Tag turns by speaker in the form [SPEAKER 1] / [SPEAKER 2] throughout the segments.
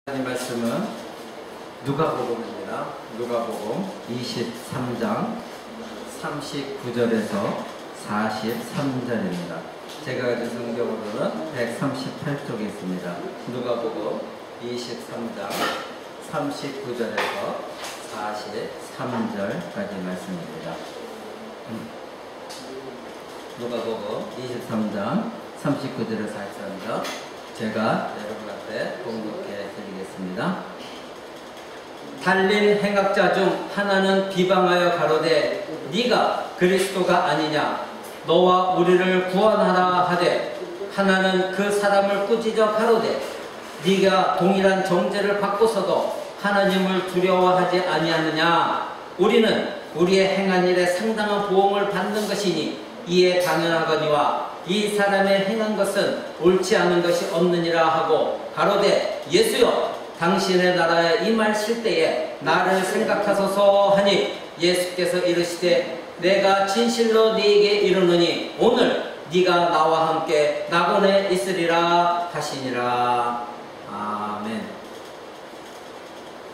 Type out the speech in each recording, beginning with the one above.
[SPEAKER 1] 하나님 말씀은 누가복음입니다. 누가복음 23장 39절에서 43절입니다. 제가 가진 성경으로는 138쪽에 있습니다. 누가복음 23장 39절에서 43절까지 말씀입니다. 누가복음 23장 39절에서 43절 제가 여러분한테 봉독해 드리겠습니다. 달린 행악자 중 하나는 비방하여 가로되 네가 그리스도가 아니냐 너와 우리를 구원하라 하되 하나는 그 사람을 꾸짖어 가로되 네가 동일한 정죄를 받고서도 하나님을 두려워하지 아니하느냐 우리는 우리의 행한 일에 상당한 보응을 받는 것이니 이에 당연하거니와 이 사람의 행한 것은 옳지 않은 것이 없느니라 하고 가로되 예수여 당신의 나라에 임하실 때에 나를 생각하소서 하니 예수께서 이르시되 내가 진실로 네게 이르노니 오늘 네가 나와 함께 낙원에 있으리라 하시니라. 아멘.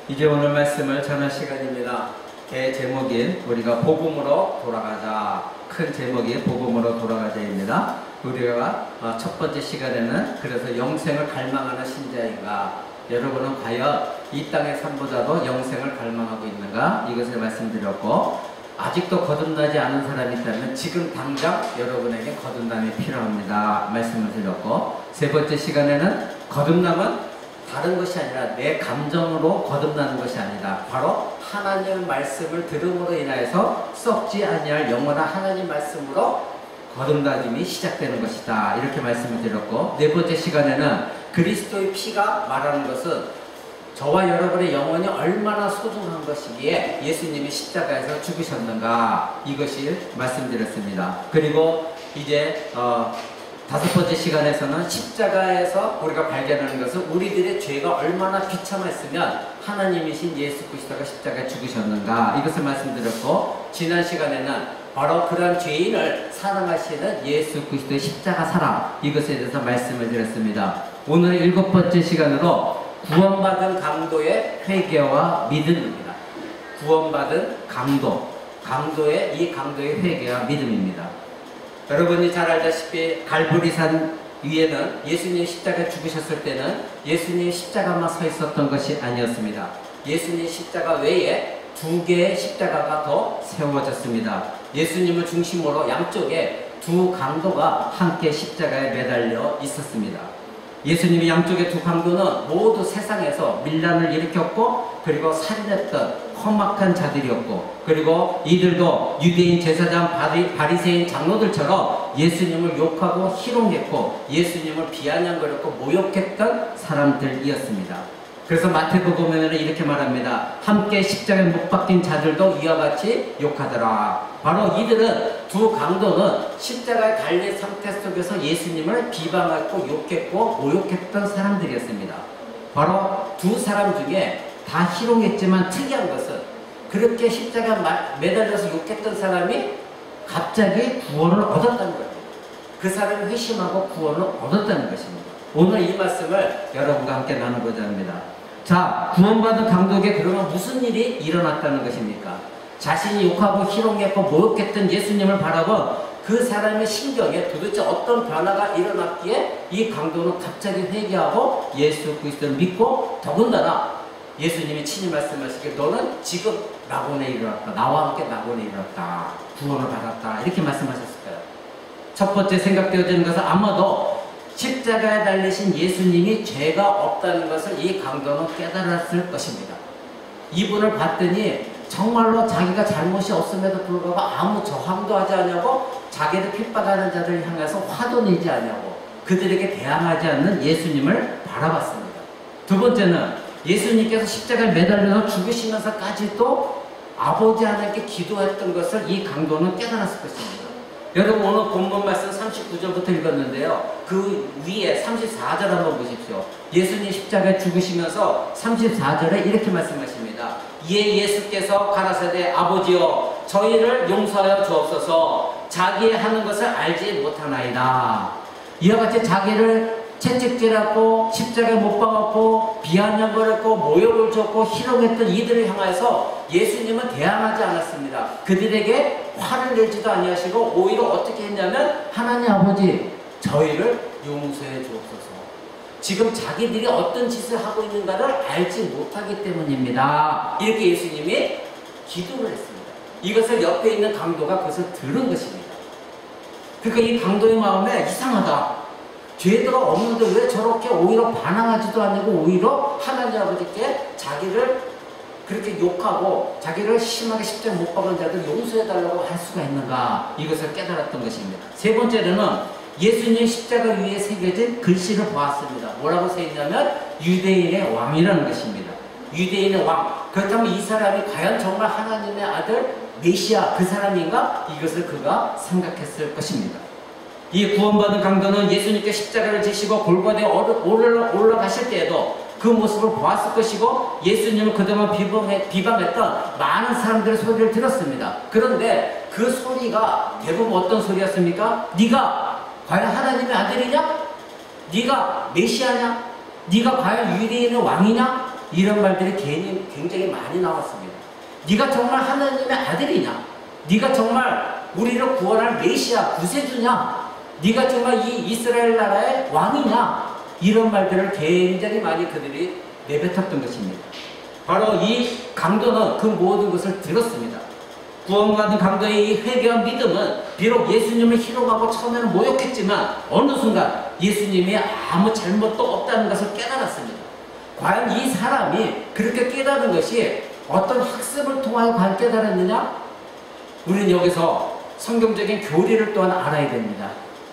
[SPEAKER 1] 이제 오늘 말씀을 전할 시간입니다. 제 제목인 우리가 복음으로 돌아가자. 큰 제목이 복음으로 돌아가자입니다. 우리가 첫 번째 시간에는 그래서 영생을 갈망하는 신자인가, 여러분은 과연 이 땅의 삶보다도 영생을 갈망하고 있는가, 이것을 말씀드렸고, 아직도 거듭나지 않은 사람이 있다면 지금 당장 여러분에게 거듭남이 필요합니다 말씀을 드렸고, 세 번째 시간에는 거듭남은 다른 것이 아니라 내 감정으로 거듭나는 것이 아니다. 바로 하나님 말씀을 들음으로 인하여서 썩지 아니할 영원한 하나님 말씀으로 거듭나짐이 시작되는 것이다. 이렇게 말씀을 드렸고, 네 번째 시간에는 그리스도의 피가 말하는 것은 저와 여러분의 영혼이 얼마나 소중한 것이기에 예수님이 십자가에서 죽으셨는가, 이것이 말씀드렸습니다. 그리고 이제 다섯 번째 시간에서는 십자가에서 우리가 발견하는 것은 우리들의 죄가 얼마나 비참했으면 하나님이신 예수 그리스도가 십자가에 죽으셨는가, 이것을 말씀드렸고, 지난 시간에는 바로 그런 죄인을 사랑하시는 예수 그리스도의 십자가 사랑, 이것에 대해서 말씀을 드렸습니다. 오늘 일곱 번째 시간으로 구원받은 강도의 회개와 믿음입니다. 구원받은 강도의 이 강도의 회개와 믿음입니다. 여러분이 잘 알다시피 갈보리산 위에는 예수님 십자가에 죽으셨을 때는 예수님 십자가만 서 있었던 것이 아니었습니다. 예수님 십자가 외에 두 개의 십자가가 더 세워졌습니다. 예수님을 중심으로 양쪽에 두 강도가 함께 십자가에 매달려 있었습니다. 예수님의 양쪽의 두 강도는 모두 세상에서 밀란을 일으켰고, 그리고 살인했던 험악한 자들이었고, 그리고 이들도 유대인 제사장 바리새인 장로들처럼 예수님을 욕하고 희롱했고 예수님을 비아냥거렸고 모욕했던 사람들이었습니다. 그래서 마태복음에는 이렇게 말합니다. 함께 십자가에 못 박힌 자들도 이와 같이 욕하더라. 바로 이들은, 두 강도는 십자가에 달린 상태 속에서 예수님을 비방했고 욕했고 모욕했던 사람들이었습니다. 바로 두 사람 중에 다 희롱했지만 특이한 것은 그렇게 십자가에 매달려서 욕했던 사람이 갑자기 구원을 얻었다는 겁니다. 그 사람이 회심하고 구원을 얻었다는 것입니다. 오늘 이 말씀을 여러분과 함께 나누고자 합니다. 자, 구원받은 강도에게 그러면 무슨 일이 일어났다는 것입니까? 자신이 욕하고 희롱했고 모욕했던 예수님을 바라본 그 사람의 심경에 도대체 어떤 변화가 일어났기에 이 강도는 갑자기 회개하고 예수 그리스도를 믿고, 더군다나 예수님이 친히 말씀하시기에 너는 지금 낙원에 이르렀다, 나와 함께 낙원에 이르렀다, 구원을 받았다, 이렇게 말씀하셨을까요? 첫 번째 생각되어지는 것은 아마도 십자가에 달리신 예수님이 죄가 없다는 것을 이 강도는 깨달았을 것입니다. 이분을 봤더니 정말로 자기가 잘못이 없음에도 불구하고 아무 저항도 하지 않냐고, 자기를 핍박하는 자들을 향해서 화도 내지 않냐고, 그들에게 대항하지 않는 예수님을 바라봤습니다. 두 번째는 예수님께서 십자가에 매달려서 죽으시면서까지도 아버지 하나님께 기도했던 것을 이 강도는 깨달았을 것입니다. 여러분, 오늘 본문 말씀 39절부터 읽었는데요. 그 위에 34절 한번 보십시오. 예수님 십자가에 죽으시면서 34절에 이렇게 말씀하십니다. 이에 예수께서 가라사대 아버지여 저희를 용서하여 주옵소서, 자기의 하는 것을 알지 못하나이다. 이와 같이 자기를 채찍질하고 십자가에 못 박았고 비아냥을 했고 모욕을 줬고 희롱했던 이들을 향해서 예수님은 대항하지 않았습니다. 그들에게 화를 내지도 아니하시고 오히려 어떻게 했냐면 하나님 아버지 저희를 용서해 주옵소서. 지금 자기들이 어떤 짓을 하고 있는가를 알지 못하기 때문입니다. 이렇게 예수님이 기도를 했습니다. 이것을 옆에 있는 강도가 그것을 들은 것입니다. 그러니까 이 강도의 마음에 이상하다. 죄가 없는데 왜 저렇게 오히려 반항하지도 않고 오히려 하나님 아버지께 자기를 그렇게 욕하고 자기를 심하게 십자가에 못 박은 자들 용서해달라고 할 수가 있는가, 이것을 깨달았던 것입니다. 세 번째로는 예수님 십자가 위에 새겨진 글씨를 보았습니다. 뭐라고 써있냐면 유대인의 왕이라는 것입니다. 유대인의 왕. 그렇다면 이 사람이 과연 정말 하나님의 아들 메시아 그 사람인가? 이것을 그가 생각했을 것입니다. 이 구원받은 강도는 예수님께 십자가를 지시고 골고다에 올라가실 때에도 그 모습을 보았을 것이고 예수님을 그동안 비방했던 많은 사람들의 소리를 들었습니다. 그런데 그 소리가 대부분 어떤 소리였습니까? 네가 과연 하나님의 아들이냐? 네가 메시아냐? 네가 과연 유대인의 왕이냐? 이런 말들이 굉장히 많이 나왔습니다. 네가 정말 하나님의 아들이냐? 네가 정말 우리를 구원할 메시아 구세주냐? 네가 정말 이 이스라엘 나라의 왕이냐? 이런 말들을 굉장히 많이 그들이 내뱉었던 것입니다. 바로 이 강도는 그 모든 것을 들었습니다. 구원받은 강도의 이 회개한 믿음은 비록 예수님을 희롱하고 처음에는 모욕했지만 어느 순간 예수님이 아무 잘못도 없다는 것을 깨달았습니다. 과연 이 사람이 그렇게 깨달은 것이 어떤 학습을 통하여 과연 깨달았느냐? 우리는 여기서 성경적인 교리를 또한 알아야 됩니다.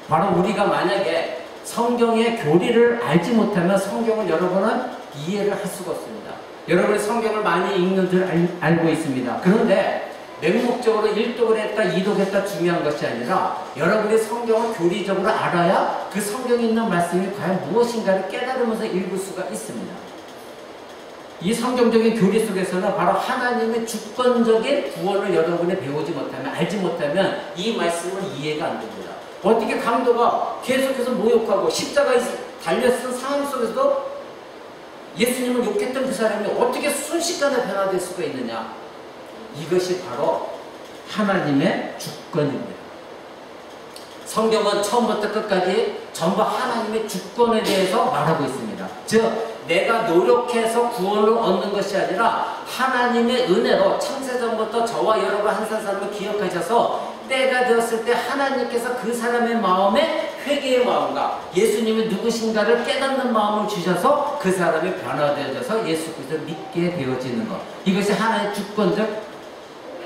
[SPEAKER 1] 바로 우리가 만약에 성경의 교리를 알지 못하면 성경을 여러분은 이해를 할 수가 없습니다. 여러분이 성경을 많이 읽는 줄 알고 있습니다. 그런데 맹목적으로 1독을 했다 2독 했다 중요한 것이 아니라 여러분이 성경을 교리적으로 알아야 그 성경에 있는 말씀이 과연 무엇인가를 깨달으면서 읽을 수가 있습니다. 이 성경적인 교리 속에서는 바로 하나님의 주권적인 구원을 여러분이 배우지 못하면 알지 못하면 이 말씀은 이해가 안 됩니다. 어떻게 강도가 계속해서 모욕하고 십자가에 달려쓴 상황 속에서도 예수님을 욕했던 그 사람이 어떻게 순식간에 변화될 수가 있느냐? 이것이 바로 하나님의 주권입니다. 성경은 처음부터 끝까지 전부 하나님의 주권에 대해서 말하고 있습니다. 즉 내가 노력해서 구원을 얻는 것이 아니라 하나님의 은혜로 창세전부터 저와 여러분 한 사람을 기억하셔서 때가 되었을 때 하나님께서 그 사람의 마음에 회개의 마음과 예수님이 누구신가를 깨닫는 마음을 주셔서 그 사람이 변화되어져서 예수 그리스도를 믿게 되어지는 것, 이것이 하나의 주권적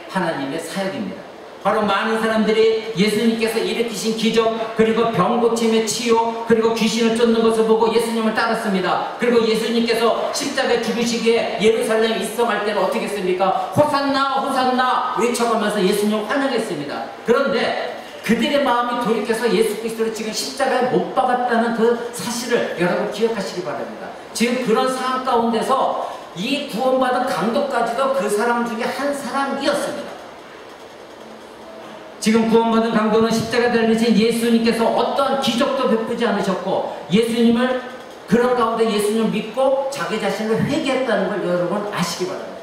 [SPEAKER 1] 하나님의 사역입니다. 바로 많은 사람들이 예수님께서 일으키신 기적, 그리고 병 고침의 치유, 그리고 귀신을 쫓는 것을 보고 예수님을 따랐습니다. 그리고 예수님께서 십자가에 죽으시기에 예루살렘에 입성할 때는 어떻게 했습니까? 호산나 호산나 외쳐가면서 예수님을 환영했습니다. 그런데 그들의 마음이 돌이켜서 예수 그리스도를 지금 십자가에 못 박았다는 그 사실을 여러분 기억하시기 바랍니다. 지금 그런 상황 가운데서 이 구원받은 강도까지도 그 사람 중에 한 사람이었습니다. 지금 구원받은 강도는 십자가에 달리신 예수님께서 어떠한 기적도 베푸지 않으셨고 예수님을 그런 가운데 예수님을 믿고 자기 자신을 회개했다는 걸 여러분 아시기 바랍니다.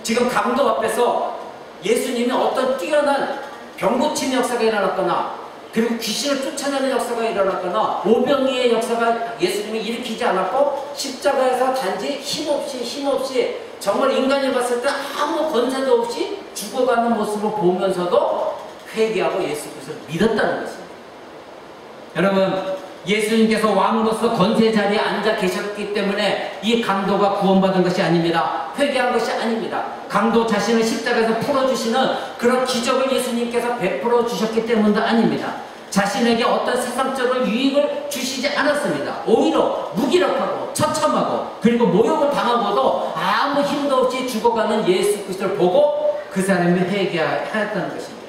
[SPEAKER 1] 지금 강도 앞에서 예수님이 어떤 뛰어난 병고침 역사가 일어났거나 그리고 귀신을 쫓아내는 역사가 일어났거나 오병이의 역사가 예수님이 일으키지 않았고 십자가에서 단지 힘없이 정말 인간이 봤을 때 아무 권세도 없이 죽어가는 모습을 보면서도 회개하고 예수 그리스도를 믿었다는 것입니다. 여러분, 예수님께서 왕으로서 권세 자리에 앉아 계셨기 때문에 이 강도가 구원받은 것이 아닙니다. 회개한 것이 아닙니다. 강도 자신을 십자가에서 풀어주시는 그런 기적을 예수님께서 베풀어 주셨기 때문도 아닙니다. 자신에게 어떤 세상적인 유익을 주시지 않았습니다. 오히려 무기력하고 처참하고 그리고 모욕을 당하고도 아무 힘도 없이 죽어가는 예수 그리스도를 보고 그 사람이 회개하였다는 것입니다.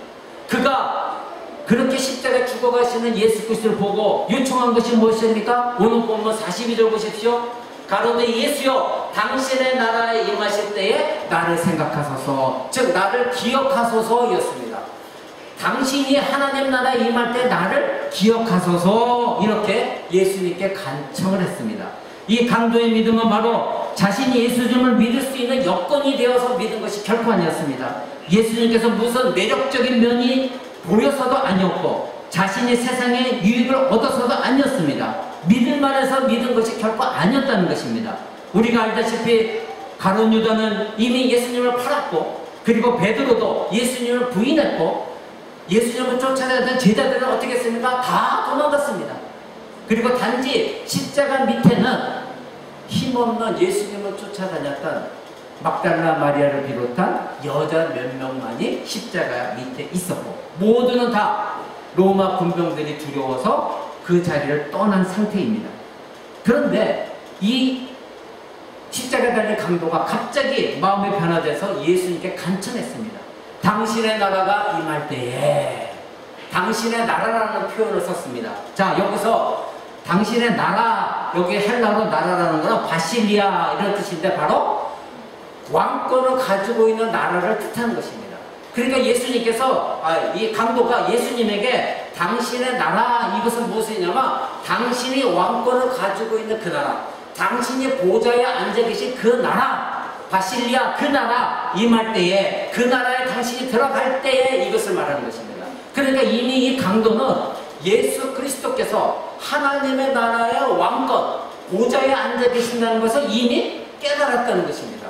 [SPEAKER 1] 그가 그렇게 십자가에 죽어가시는 예수 그리스도를 보고 요청한 것이 무엇입니까? 오늘 본문 42절 보십시오. 가로되 예수여 당신의 나라에 임하실 때에 나를 생각하소서, 즉 나를 기억하소서였습니다.
[SPEAKER 2] 당신이 하나님 나라에 임할 때 나를 기억하소서, 이렇게 예수님께 간청을 했습니다. 이 강도의 믿음은 바로 자신이 예수님을 믿을 수 있는 여건이 되어서 믿은 것이 결코 아니었습니다. 예수님께서 무슨 매력적인 면이 보여서도 아니었고 자신이 세상에 유익을 얻어서도 아니었습니다. 믿을만 해서 믿은 것이 결코 아니었다는 것입니다. 우리가 알다시피 가룟 유다는 이미 예수님을 팔았고, 그리고 베드로도 예수님을 부인했고, 예수님을 쫓아다니던 제자들은 어떻게 했습니까? 다 도망갔습니다. 그리고 단지 십자가 밑에는 힘없는 예수님을 쫓아다녔던 막달라 마리아를 비롯한 여자 몇 명만이 십자가 밑에 있었고, 모두는 다 로마 군병들이 두려워서 그 자리를 떠난 상태입니다. 그런데 이 십자가 달린 강도가 갑자기 마음이 변화돼서 예수님께 간청했습니다. 당신의 나라가 임할 때에, 당신의 나라라는 표현을 썼습니다. 자, 여기서 당신의 나라, 여기 헬라어로 나라라는 것은 바실리아 이런 뜻인데 바로 왕권을 가지고 있는 나라를 뜻하는 것입니다. 그러니까 예수님께서, 이 강도가 예수님에게 당신의 나라, 이것은 무엇이냐면 당신이 왕권을 가지고 있는 그 나라, 당신이 보좌에 앉아 계신 그 나라, 바실리아, 그 나라 임할 때에, 그 나라에 당신이 들어갈 때에 이것을 말하는 것입니다. 그러니까 이미 이 강도는 예수 그리스도께서 하나님의 나라의 왕권, 보좌에 앉아 계신다는 것을 이미 깨달았다는 것입니다.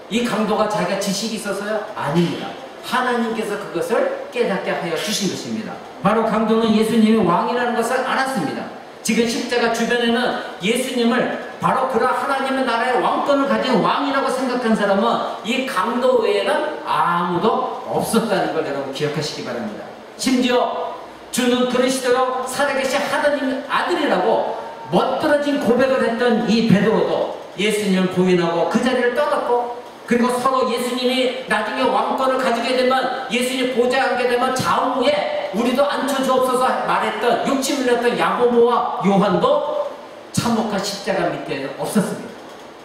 [SPEAKER 2] 이 강도가 자기가 지식이 있어서요? 아닙니다. 하나님께서 그것을 깨닫게 하여 주신 것입니다. 바로 강도는 예수님이 왕이라는 것을 알았습니다. 지금 십자가 주변에는 예수님을 바로 그런 하나님의 나라의 왕권을 가진 왕이라고 생각한 사람은 이 강도 외에는 아무도 없었다는 걸 여러분 기억하시기 바랍니다. 심지어 주는 그리스도요 살아계신 하나님의 아들이라고 멋들어진 고백을 했던 이 베드로도 예수님을 부인하고 그 자리를 떠났고, 그리고 서로 예수님이 나중에 왕권을 가지게 되면, 예수님 보좌에 앉게 되면 좌우에 우리도 앉혀주옵소서 말했던, 욕심을 냈던 야고보와 요한도 참혹한 십자가 밑에는 없었습니다.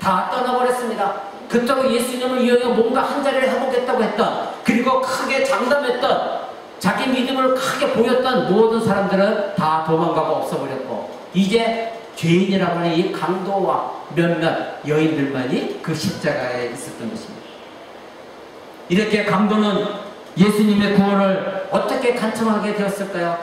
[SPEAKER 2] 다 떠나버렸습니다. 그토록 예수님을 위하여 뭔가 한 자리를 해보겠다고 했던, 그리고 크게 장담했던, 자기 믿음을 크게 보였던 모든 사람들은 다 도망가고 없어버렸고, 이제 죄인이라고 하는 이 강도와 몇몇 여인들만이 그 십자가에 있었던 것입니다. 이렇게 강도는 예수님의 구원을 어떻게 간청하게 되었을까요?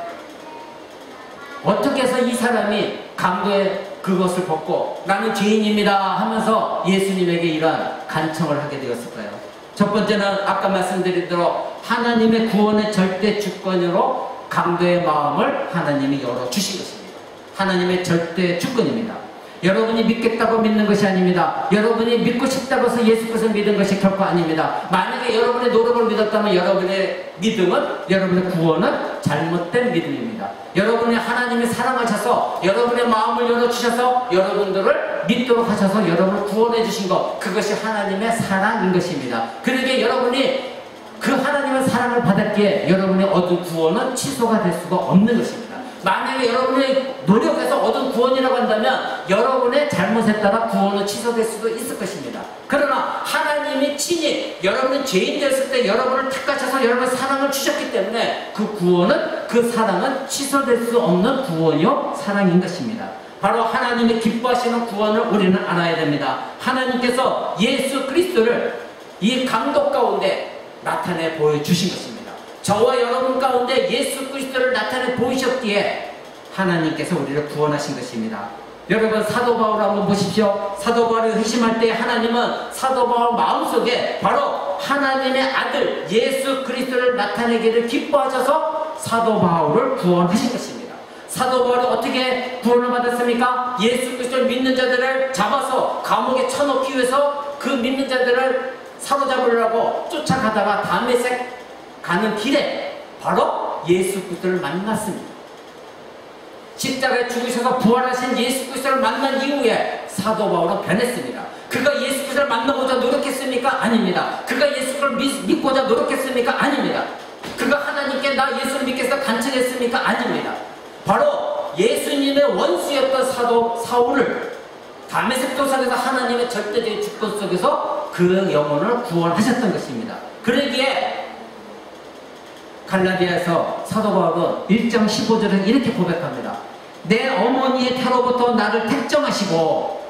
[SPEAKER 2] 어떻게 해서 이 사람이 강도의 그것을 벗고 나는 죄인입니다 하면서 예수님에게 이러한 간청을 하게 되었을까요? 첫 번째는 아까 말씀드린 대로 하나님의 구원의 절대 주권으로 강도의 마음을 하나님이 열어주신 것입니다. 하나님의 절대 주권입니다. 여러분이 믿겠다고 믿는 것이 아닙니다. 여러분이 믿고 싶다고 해서 예수 그리스도를 믿은 것이 결코 아닙니다. 만약에 여러분의 노력을 믿었다면 여러분의 믿음은, 여러분의 구원은 잘못된 믿음입니다. 여러분이 하나님이 사랑하셔서 여러분의 마음을 열어주셔서 여러분들을 믿도록 하셔서 여러분을 구원해 주신 것, 그것이 하나님의 사랑인 것입니다. 그러기에 여러분이 그 하나님의 사랑을 받았기에 여러분의 얻은 구원은 취소가 될 수가 없는 것입니다. 만약에 여러분의 노력해서 얻은 구원이라고 한다면 여러분의 잘못에 따라 구원은 취소될 수도 있을 것입니다. 그러나 하나님이 친히 여러분은 죄인 되었을 때 여러분을 택하셔서 여러분의 사랑을 주셨기 때문에 그 구원은, 그 사랑은 취소될 수 없는 구원이요 사랑인 것입니다. 바로 하나님이 기뻐하시는 구원을 우리는 알아야 됩니다. 하나님께서 예수 그리스도를 이 강도 가운데 나타내 보여주신 것입니다. 저와 여러분 가운데 예수 그리스도를 나타내 보이셨기에 하나님께서 우리를 구원하신 것입니다. 여러분 사도 바울을 한번 보십시오. 사도 바울이 회심할 때 하나님은 사도 바울 마음속에 바로 하나님의 아들 예수 그리스도를 나타내기를 기뻐하셔서 사도 바울을 구원하신 것입니다. 사도 바울이 어떻게 구원을 받았습니까? 예수 그리스도를 믿는 자들을 잡아서 감옥에 쳐넣기 위해서 그 믿는 자들을 사로잡으려고 쫓아가다가 다메섹 가는 길에 바로 예수 그리스도를 만났습니다. 십자가에 죽으셔서 부활하신 예수 그리스도를 만난 이후에 사도 바울은 변했습니다. 그가 예수 그리스도를 만나고자 노력했습니까? 아닙니다. 그가 예수 그리스도를 믿고자 노력했습니까? 아닙니다. 그가 하나님께 나 예수를 믿겠어 간청했습니까? 아닙니다. 바로 예수님의 원수였던 사도 사울을 다메섹 도상에서 하나님의 절대적인 주권 속에서 그 영혼을 구원하셨던 것입니다. 그러기에 갈라디아에서 사도 바울은 1장 15절에 이렇게 고백합니다. 내 어머니의 태로부터 나를 택정하시고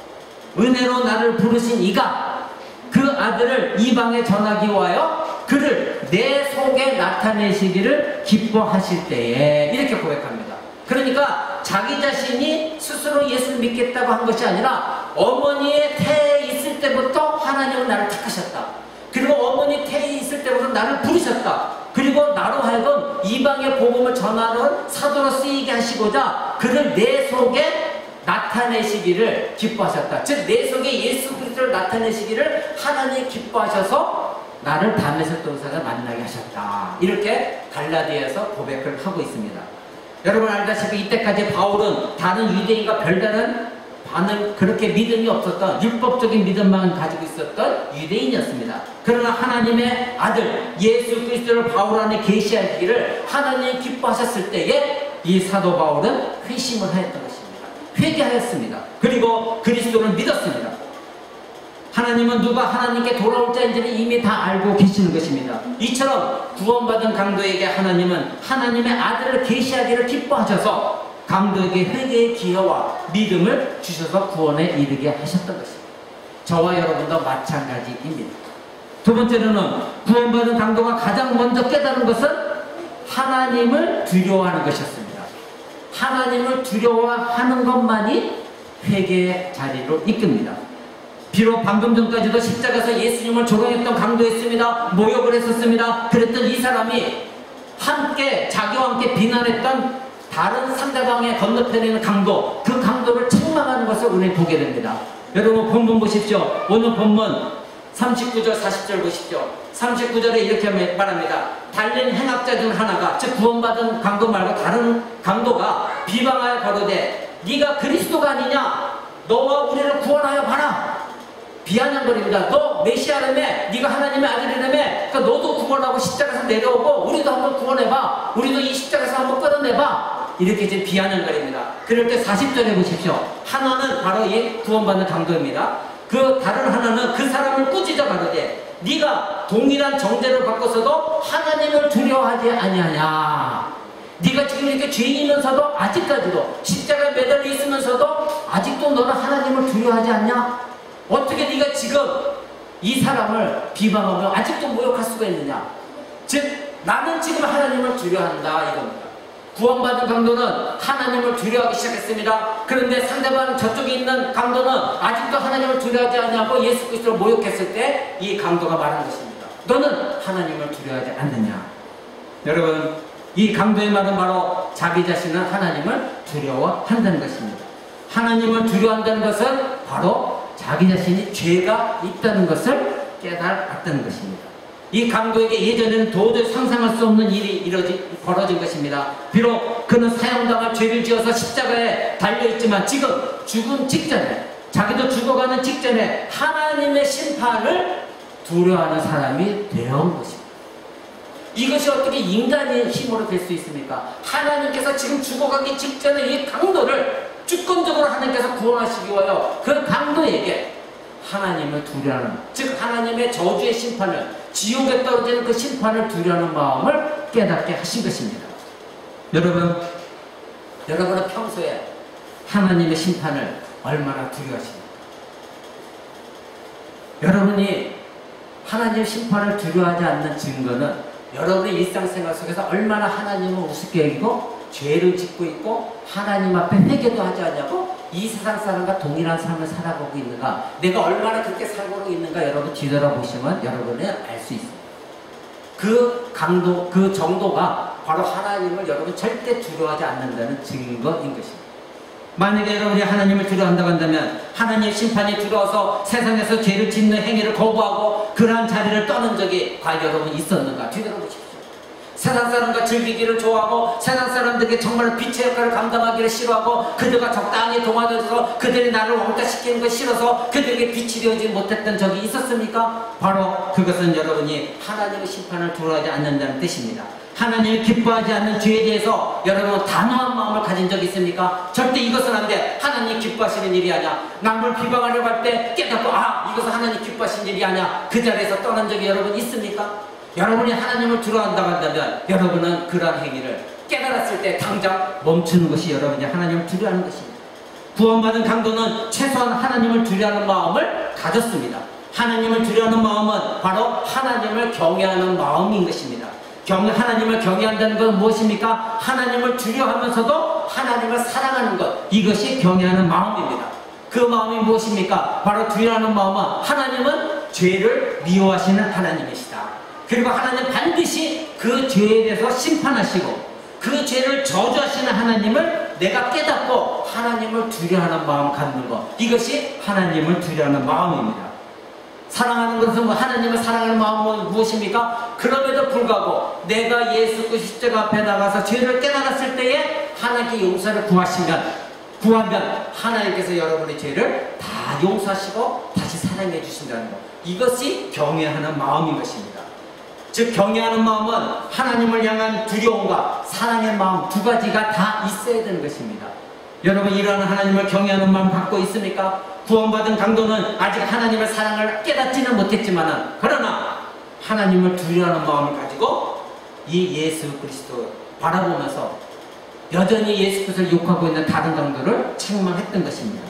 [SPEAKER 2] 은혜로 나를 부르신 이가 그 아들을 이방에 전하기 위하여 그를 내 속에 나타내시기를 기뻐하실 때에, 이렇게 고백합니다. 그러니까 자기 자신이 스스로 예수를 믿겠다고 한 것이 아니라 어머니의 태에 있을 때부터 하나님은 나를 택하셨다. 그리고 어머니 태에 있을 때부터 나를 부르셨다. 그리고 나로 하여금 이방의 복음을 전하는 사도로 쓰이게 하시고자 그를 내 속에 나타내시기를 기뻐하셨다. 즉 내 속에 예수 그리스도를 나타내시기를 하나님이 기뻐하셔서 나를 다메섹 도사가 만나게 하셨다. 이렇게 갈라디아에서 고백을 하고 있습니다. 여러분 알다시피 이때까지 바울은 다른 유대인과 별다른 반응, 그렇게 믿음이 없었던 율법적인 믿음만 가지고 있었던 유대인이었습니다. 그러나 하나님의 아들 예수 그리스도를 바울 안에 계시하기를 하나님이 기뻐하셨을 때에 이 사도 바울은 회심을 하였던 것입니다. 회개하였습니다. 그리고 그리스도를 믿었습니다. 하나님은 누가 하나님께 돌아올 자인지를 이미 다 알고 계시는 것입니다. 이처럼 구원받은 강도에게 하나님은 하나님의 아들을 계시하기를 기뻐하셔서 강도에게 회개의 기회와 믿음을 주셔서 구원에 이르게 하셨던 것입니다. 저와 여러분도 마찬가지입니다. 두 번째로는 구원받은 강도가 가장 먼저 깨달은 것은 하나님을 두려워하는 것이었습니다. 하나님을 두려워하는 것만이 회개의 자리로 이끕니다. 비록 방금 전까지도 십자가에서 예수님을 조롱했던 강도였습니다. 모욕을 했었습니다. 그랬던 이 사람이 함께 자기와 함께 비난했던 다른 상대방의 건너편에 있는 강도, 그 강도를 책망하는 것을 우리는 보게 됩니다. 여러분 본문 보십시오. 오늘 본문 39절 40절 보십시오. 39절에 이렇게 말합니다. 달린 행악자 중 하나가, 즉 구원받은 강도 말고 다른 강도가 비방하여 가로되 네가 그리스도가 아니냐? 너와 우리를 구원하여 봐라. 비아냥거립니다. 너 메시아라며, 네가 하나님의 아들이라며, 그러니까 너도 구원하고 십자가에서 내려오고 우리도 한번 구원해봐. 우리도 이 십자가에서 한번 끌어내봐. 이렇게 이제 비아냥거립니다. 그럴 때 40절에 보십시오. 하나는 바로 이 구원받는 강도입니다. 그 다른 하나는 그 사람을 꾸짖어 가로되 네가 동일한 정죄를 받고서도 하나님을 두려워하지 아니하냐? 네가 지금 이렇게 죄인이면서도 아직까지도 십자가에 매달려 있으면서도 아직도 너는 하나님을 두려워하지 않냐? 어떻게 네가 지금 이 사람을 비방하며 아직도 모욕할 수가 있느냐? 즉 나는 지금 하나님을 두려워한다 이겁니다. 구원받은 강도는 하나님을 두려워하기 시작했습니다. 그런데 상대방 저쪽에 있는 강도는 아직도 하나님을 두려워하지 않냐고 예수 그리스도를 모욕했을 때 이 강도가 말한 것입니다. 너는 하나님을 두려워하지 않느냐? 여러분 이 강도의 말은 바로 자기 자신은 하나님을 두려워한다는 것입니다. 하나님을 두려워한다는 것은 바로 자기 자신이 죄가 있다는 것을 깨달았다는 것입니다. 이 강도에게 예전에는 도저히 상상할 수 없는 일이 벌어진 것입니다. 비록 그는 사형당할 죄를 지어서 십자가에 달려있지만 지금 죽은 직전에, 자기도 죽어가는 직전에 하나님의 심판을 두려워하는 사람이 되어온 것입니다. 이것이 어떻게 인간의 힘으로 될 수 있습니까? 하나님께서 지금 죽어가기 직전에 이 강도를 주권적으로 하나님께서 구원하시기 위하여 그 강도에게 하나님을 두려워하는, 즉 하나님의 저주의 심판을, 지옥에 떨어지는 그 심판을 두려워하는 마음을 깨닫게 하신 것입니다. 여러분은 평소에 하나님의 심판을 얼마나 두려워하십니까? 여러분이 하나님의 심판을 두려워하지 않는 증거는 여러분의 일상생활 속에서 얼마나 하나님을 우습게 여기고 죄를 짓고 있고 하나님 앞에 회개도 하지 않냐고 이 세상 사람과 동일한 삶을 살아가고 있는가, 내가 얼마나 그렇게 살고 있는가 여러분 뒤돌아보시면 여러분은 알 수 있습니다. 그 강도, 그 정도가 바로 하나님을 여러분 절대 두려워하지 않는다는 증거인 것입니다. 만약에 여러분이 하나님을 두려워한다고 한다면 하나님의 심판이 들어와서 세상에서 죄를 짓는 행위를 거부하고 그러한 자리를 떠는 적이 과연 여러분 있었는가 뒤돌아보십시오. 세상 사람과 즐기기를 좋아하고 세상 사람들에게 정말 빛의 역할을 감당하기를 싫어하고 그들과 적당히 동화되어서 그들이 나를 왕따시키는 것이 싫어서 그들에게 빛이 되어지지 못했던 적이 있었습니까? 바로 그것은 여러분이 하나님의 심판을 두려워하지 않는다는 뜻입니다. 하나님이 기뻐하지 않는 죄에 대해서 여러분 단호한 마음을 가진 적이 있습니까? 절대 이것은 안 돼. 하나님 기뻐하시는 일이 아니야. 남을 비방하려고 할 때 깨닫고 이것은 하나님 기뻐하시는 일이 아니야. 그 자리에서 떠난 적이 여러분 있습니까? 여러분이 하나님을 두려워한다고 한다면 여러분은 그러한 행위를 깨달았을 때 당장 멈추는 것이 여러분이 하나님을 두려워하는 것입니다. 구원받은 강도는 최소한 하나님을 두려워하는 마음을 가졌습니다. 하나님을 두려워하는 마음은 바로 하나님을 경외하는 마음인 것입니다. 하나님을 경외한다는 것은 무엇입니까? 하나님을 두려워하면서도 하나님을 사랑하는 것, 이것이 경외하는 마음입니다. 그 마음이 무엇입니까? 바로 두려워하는 마음은 하나님은 죄를 미워하시는 하나님이시다. 그리고 하나님 반드시 그 죄에 대해서 심판하시고 그 죄를 저주하시는 하나님을 내가 깨닫고 하나님을 두려워하는 마음 갖는 것, 이것이 하나님을 두려워하는 마음입니다. 사랑하는 것은 하나님을 사랑하는 마음은 무엇입니까? 그럼에도 불구하고 내가 예수 그리스도 십자가 앞에 나가서 죄를 깨달았을 때에 하나님께 용서를 구하면 하나님께서 여러분의 죄를 다 용서하시고 다시 사랑해 주신다는 것, 이것이 경외하는 마음인 것입니다. 즉 경외하는 마음은 하나님을 향한 두려움과 사랑의 마음 두 가지가 다 있어야 되는 것입니다. 여러분 이러한 하나님을 경외하는 마음 갖고 있습니까? 구원받은 강도는 아직 하나님의 사랑을 깨닫지는 못했지만 그러나 하나님을 두려워하는 마음을 가지고 이 예수 그리스도 바라보면서 여전히 예수 그리스도를 욕하고 있는 다른 강도를 책망했던 것입니다.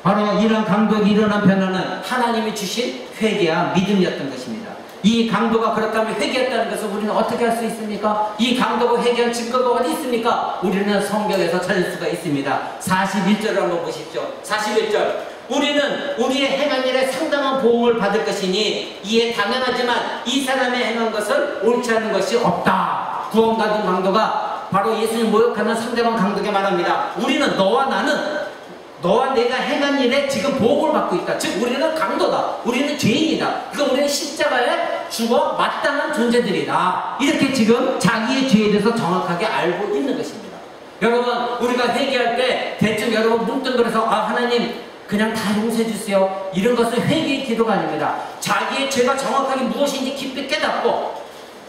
[SPEAKER 2] 바로 이런 강도에게 일어난 변화는 하나님이 주신 회개와 믿음이었던 것입니다. 이 강도가 그렇다면 회개했다는 것을 우리는 어떻게 할 수 있습니까? 이 강도가 회개한 증거가 어디 있습니까? 우리는 성경에서 찾을 수가 있습니다. 41절을 한번 보십시오. 41절. 우리는 우리의 행한 일에 상당한 보응을 받을 것이니 이에 당연하지만 이 사람의 행한 것은 옳지 않은 것이 없다. 구원받은 강도가 바로 예수님 모욕하는 상대방 강도에게 말합니다. 우리는 너와 내가 행한 일에 지금 보복을 받고 있다. 즉 우리는 강도다. 우리는 죄인이다. 그러니까 우리는 십자가에 죽어 마땅한 존재들이다. 이렇게 지금 자기의 죄에 대해서 정확하게 알고 있는 것입니다. 여러분 우리가 회개할 때 대충 여러분 뭉뚱그려서 하나님 그냥 다 용서해 주세요, 이런 것은 회개의 기도가 아닙니다. 자기의 죄가 정확하게 무엇인지 깊이 깨닫고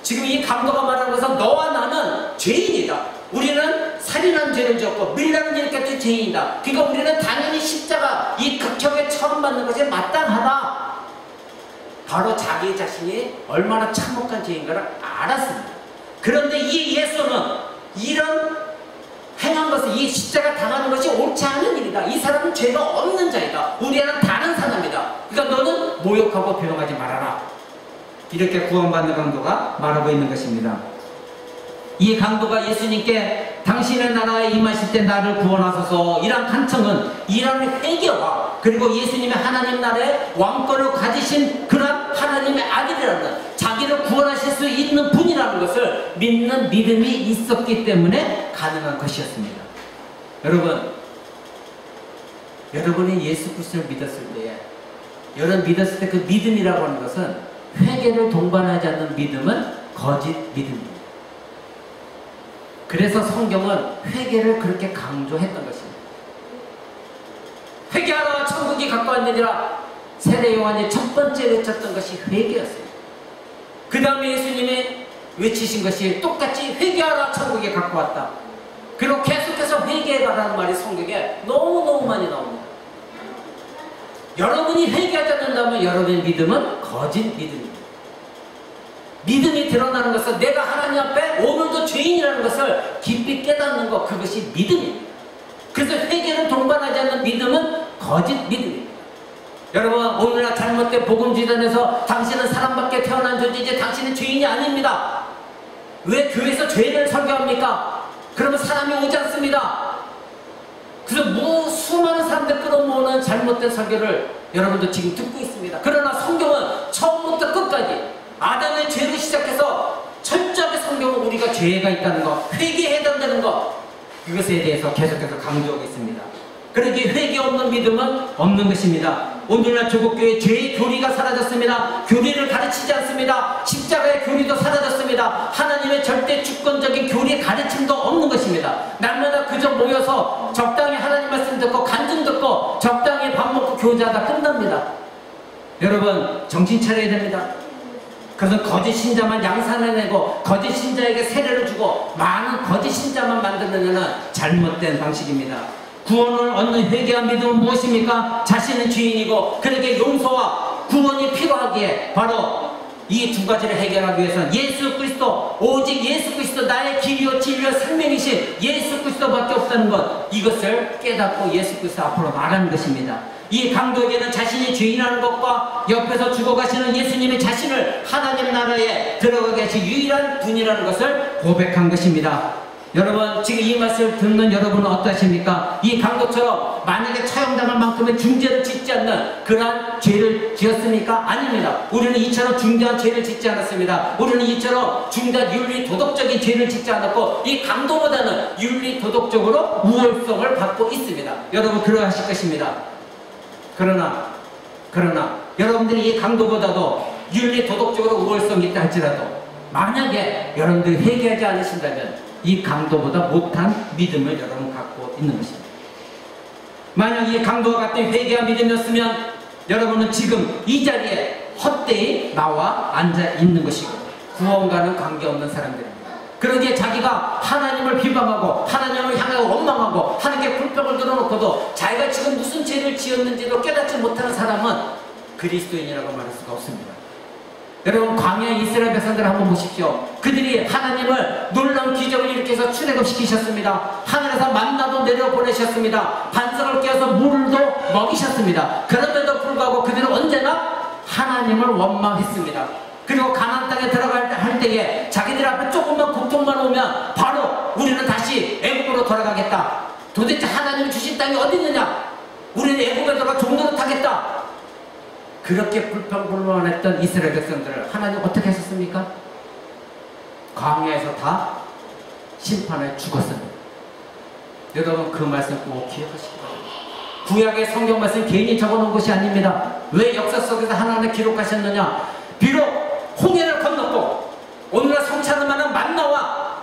[SPEAKER 2] 지금 이 강도가 말하는 것은 너와 나는 죄인이다. 우리는 살인한 죄를 지었고 밀라는 일을 깨뜨린 죄인이다. 그러니까 우리는 당연히 십자가 이 극형에 처음 받는 것이 마땅하다. 바로 자기 자신이 얼마나 참혹한 죄인가를 알았습니다. 그런데 이 예수는 이런 행한 것을, 이 십자가 당하는 것이 옳지 않은 일이다. 이 사람은 죄가 없는 자이다. 우리는 다른 사람이다. 그러니까 너는 모욕하고 비방하지 말아라. 이렇게 구원받는 강도가 말하고 있는 것입니다. 이 강도가 예수님께 당신의 나라에 임하실 때 나를 구원하소서, 이런 간청은 이런 회개와 그리고 예수님의 하나님 나라의 왕권을 가지신 그런 하나님의 아들이라는, 자기를 구원하실 수 있는 분이라는 것을 믿는 믿음이 있었기 때문에 가능한 것이었습니다. 여러분이 예수 그리스도를 믿었을 때에, 여러분 믿었을 때 그 믿음이라고 하는 것은 회개를 동반하지 않는 믿음은 거짓 믿음입니다. 그래서 성경은 회개를 그렇게 강조했던 것입니다. 회개하라 천국이 가까웠느니라. 세례 요한이 첫 번째 외쳤던 것이 회개였어요. 그 다음에 예수님이 외치신 것이 똑같이 회개하라 천국이 가까웠다. 그리고 계속해서 회개해라라는 말이 성경에 너무너무 많이 나옵니다. 여러분이 회개하지 않는다면 여러분의 믿음은 거짓 믿음입니다. 믿음이 드러나는 것은 내가 하나님 앞에 오늘도 죄인이라는 것을 깊이 깨닫는 것, 그것이 믿음입니다. 그래서 회개를 동반하지 않는 믿음은 거짓 믿음입니다. 여러분 오늘날 잘못된 복음지단에서 당신은 사람밖에 태어난 존재이지 당신은 죄인이 아닙니다. 왜 교회에서 죄를 설교합니까? 그러면 사람이 오지 않습니다. 그래서 수많은 사람들 끌어모으는 잘못된 설교를 여러분도 지금 듣고 있습니다. 그러나 성경은 처음부터 끝까지 아담의 죄로 시작해서 철저하게 성경은 우리가 죄가 있다는 것, 회개해야 된다는 것, 그것에 대해서 계속해서 강조하고 있습니다. 그러기에 회개 없는 믿음은 없는 것입니다. 오늘날 조국교회 죄의 교리가 사라졌습니다. 교리를 가르치지 않습니다. 십자가의 교리도 사라졌습니다. 하나님의 절대 주권적인 교리의 가르침도 없는 것입니다. 날마다 그저 모여서 적당히 하나님 말씀 듣고 간증 듣고 적당히 밥 먹고 교제하다 끝납니다. 여러분 정신 차려야 됩니다. 그것은 거짓 신자만 양산해내고 거짓 신자에게 세례를 주고 많은 거짓 신자만 만들려는 잘못된 방식입니다. 구원을 얻는 회개와 믿음은 무엇입니까? 자신은 죄인이고 그에게 용서와 구원이 필요하기에 바로 이 두 가지를 해결하기 위해서는 예수 그리스도, 오직 예수 그리스도 나의 길이요 진리요 생명이신 예수 그리스도밖에 없다는 것, 이것을 깨닫고 예수 그리스도 앞으로 나가는 것입니다. 이 강도에게는 자신이 죄인이라는 것과 옆에서 죽어가시는 예수님의 자신을 하나님 나라에 들어가게 하신 유일한 분이라는 것을 고백한 것입니다. 여러분, 지금 이 말씀을 듣는 여러분은 어떠십니까? 이 강도처럼 만약에 처형당할 만큼의 중죄를 짓지 않는 그러한 죄를 지었습니까? 아닙니다. 우리는 이처럼 중대한 죄를 짓지 않았습니다. 우리는 이처럼 중대한 윤리 도덕적인 죄를 짓지 않았고, 이 강도보다는 윤리 도덕적으로 우월성을 갖고 있습니다. 여러분, 그러하실 것입니다. 그러나 여러분들이 이 강도보다도 윤리 도덕적으로 우월성이 있다 할지라도 만약에 여러분들이 회개하지 않으신다면 이 강도보다 못한 믿음을 여러분 갖고 있는 것입니다. 만약 이 강도와 같은 회개한 믿음이었으면 여러분은 지금 이 자리에 헛되이 나와 앉아 있는 것이고 구원과는 관계없는 사람들입니다. 그러기에 자기가 하나님을 비방하고 하나님을 향하여 원망하고 하나님께 불평을 들어놓고도 자기가 지금 무슨 죄를 지었는지도 깨닫지 못하는 사람은 그리스도인이라고 말할 수가 없습니다. 여러분, 광야 이스라엘 백성들 한번 보십시오. 그들이 하나님을 놀라운 기적을 일으켜서 출애굽시키셨습니다. 하늘에서 만나도 내려보내셨습니다. 반석을 깨어서 물도 먹이셨습니다. 그런데도 불구하고 그들은 언제나 하나님을 원망했습니다. 그리고 가나안 땅에 들어갈 때에 자기들 앞에 조금만 고통만 오면 바로 우리는 다시 애굽으로 돌아가겠다. 도대체 하나님이 주신 땅이 어디 있느냐? 우리는 애굽에 들어가 종노릇 하겠다. 그렇게 불평불만했던 이스라엘 백성들을 하나님 어떻게 하셨습니까? 광야에서 다 심판에 죽었습니다. 여러분, 그 말씀 꼭 기억하시기 바랍니다. 구약의 성경 말씀 괜히 적어놓은 것이 아닙니다. 왜 역사 속에서 하나님을 기록하셨느냐? 비록 홍해를 건넜고 오늘날 성취하는 만한 만나와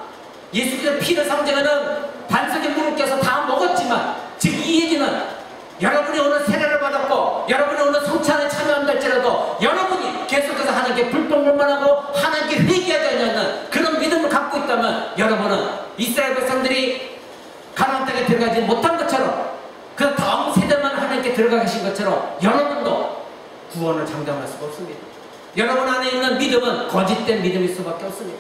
[SPEAKER 2] 예수님의 피를 상징하는 반석의 물을 깨서 다 먹었지만, 지금 이 얘기는 여러분이 오늘 세례를 받았고 여러분이 오늘 성찬에 참여한다 할지라도 여러분이 계속해서 하나님께 불평불만하고 하나님께 회개하지 않는 그런 믿음을 갖고 있다면 여러분은 이스라엘 백성들이 가나안 땅에 들어가지 못한 것처럼 그 다음 세대만 하나님께 들어가 계신 것처럼 여러분도 구원을 장담할 수가 없습니다. 여러분 안에 있는 믿음은 거짓된 믿음일 수밖에 없습니다.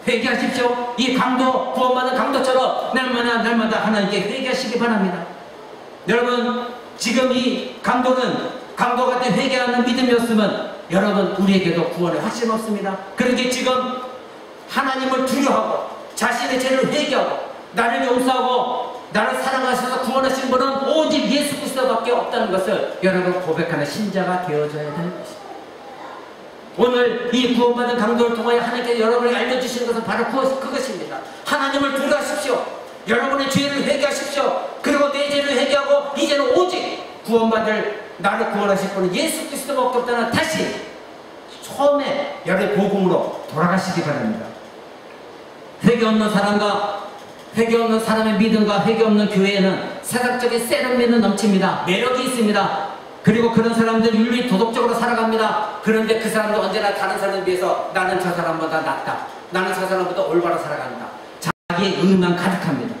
[SPEAKER 2] 회개하십시오. 이 강도, 구원받은 강도처럼 날마다 하나님께 회개하시기 바랍니다. 여러분, 지금 이 강도는 강도 같은 회개하는 믿음이었으면 여러분, 우리에게도 구원의 확신 없습니다. 그러기에 지금 하나님을 두려워하고 자신의 죄를 회개하고 나를 용서하고 나를 사랑하셔서 구원하신 분은 오직 예수 그리스도밖에 없다는 것을 여러분 고백하는 신자가 되어줘야 되는 것입니다. 오늘 이 구원받은 강도를 통하여 하나님께서 여러분에게 알려주시는 것은 바로 그것입니다. 하나님을 두려워하십시오. 여러분의 죄를 회개하십시오. 그리고 내 죄를 회개하고 이제는 오직 구원받을 나를 구원하실 분은 예수 그리스도밖에 없다는 다시 처음에 여러분의 복음으로 돌아가시기 바랍니다. 회개 없는 사람과 회개 없는 사람의 믿음과 회개 없는 교회에는 세상적인 세련미는 넘칩니다. 매력이 있습니다. 그리고 그런 사람들 윤리 도덕적으로 살아갑니다. 그런데 그 사람도 언제나 다른 사람에 비해서 나는 저 사람보다 낫다, 나는 저 사람보다 올바로 살아간다, 자기의 의만 가득합니다.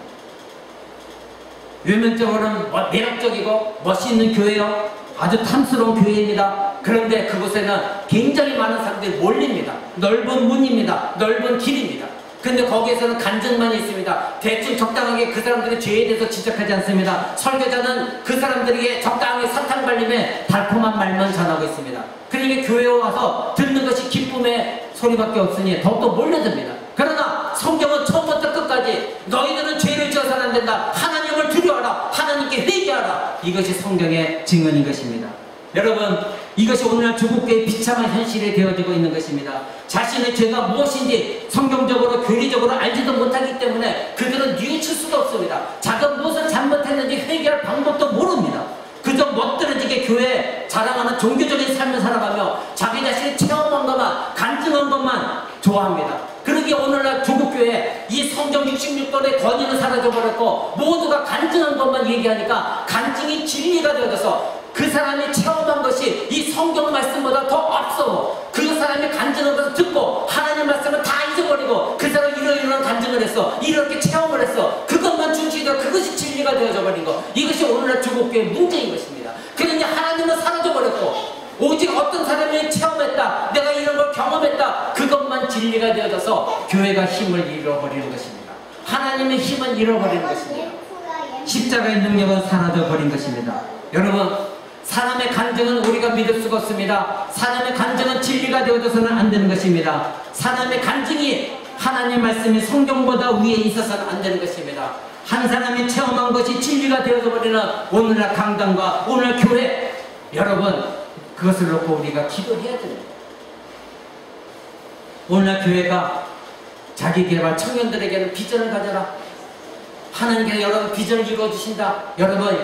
[SPEAKER 2] 외면적으로는 매력적이고 멋있는 교회요, 아주 탐스러운 교회입니다. 그런데 그곳에는 굉장히 많은 사람들이 몰립니다. 넓은 문입니다. 넓은 길입니다. 근데 거기에서는 간증만 있습니다. 대충 적당하게 그 사람들의 죄에 대해서 지적하지 않습니다. 설교자는 그 사람들에게 적당히 사탕 발림에 달콤한 말만 전하고 있습니다. 그러니까 교회에 와서 듣는 것이 기쁨의 소리밖에 없으니 더욱더 몰려듭니다. 그러나 성경은 처음부터 끝까지 너희들은 죄를 지어서는 안 된다, 하나님을 두려워하라, 하나님께 회개하라, 이것이 성경의 증언인 것입니다. 여러분, 이것이 오늘날 조국교회의 비참한 현실이 되어지고 있는 것입니다. 자신의 죄가 무엇인지 성경적으로 교리적으로 알지도 못하기 때문에 그들은 뉘우칠 수도 없습니다. 자기가 무엇을 잘못했는지 회개할 방법도 모릅니다. 그저 멋들어지게 교회에 자랑하는 종교적인 삶을 살아가며 자기 자신이 체험한 것만, 간증한 것만 좋아합니다. 그러기에 오늘날 조국교회에 이 성경 66권의 권위는 사라져버렸고 모두가 간증한 것만 얘기하니까 간증이 진리가 되어져서 그 사람이 체험한 것이 이 성경 말씀보다 더 앞서 그 사람이 간증한 것을 듣고 하나님 말씀을 다 잊어버리고 그 사람이 이런 간증을 했어, 이렇게 체험을 했어, 그것만 중시되어 그것이 진리가 되어져 버린 것, 이것이 오늘날 조국교회의 문제인 것입니다. 그러니 하나님은 사라져버렸고 오직 어떤 사람이 체험했다, 내가 이런 걸 경험했다. 그것만 진리가 되어져서 교회가 힘을 잃어버리는 것입니다. 하나님의 힘은 잃어버리는 것입니다. 십자가의 능력은 사라져 버린 것입니다. 여러분, 사람의 간증은 우리가 믿을 수가 없습니다. 사람의 간증은 진리가 되어져서는 안 되는 것입니다. 사람의 간증이 하나님 말씀이 성경보다 위에 있어서는 안 되는 것입니다. 한 사람이 체험한 것이 진리가 되어져 버리는 오늘날 강단과 오늘 교회, 여러분, 그것을 놓고 우리가 기도해야 됩니다. 오늘날 교회가 자기개발 청년들에게는 비전을 가져라. 하나님께서 여러분 비전을 이루어주신다. 여러분,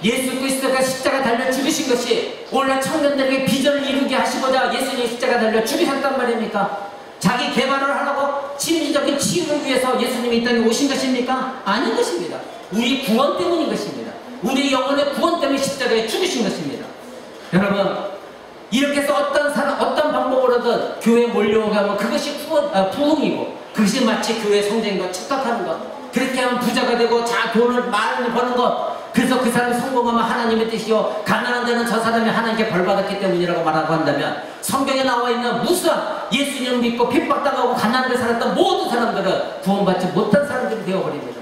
[SPEAKER 2] 예수 그리스도가 십자가 달려 죽으신 것이 오늘날 청년들에게 비전을 이루게 하시고자 예수님이 십자가 달려 죽으셨단 말입니까? 자기 개발을 하라고 심리적인 치유를 위해서 예수님이 이 땅에 오신 것입니까? 아닌 것입니다. 우리 구원 때문인 것입니다. 우리 영혼의 구원 때문에 십자가에 죽으신 것입니다. 여러분, 이렇게 해서 어떤 방법으로든 교회에 몰려오면 그것이 부흥이고, 그것이 마치 교회 성장인 착각하는 것, 그렇게 하면 부자가 되고 돈을 많이 버는 것, 그래서 그 사람이 성공하면 하나님의 뜻이요, 가난한 자는 저 사람이 하나님께 벌받았기 때문이라고 말하고 한다면, 성경에 나와 있는 무슨 예수님을 믿고 핍박당하고 가난하게 살았던 모든 사람들은 구원받지 못한 사람들이 되어버립니다.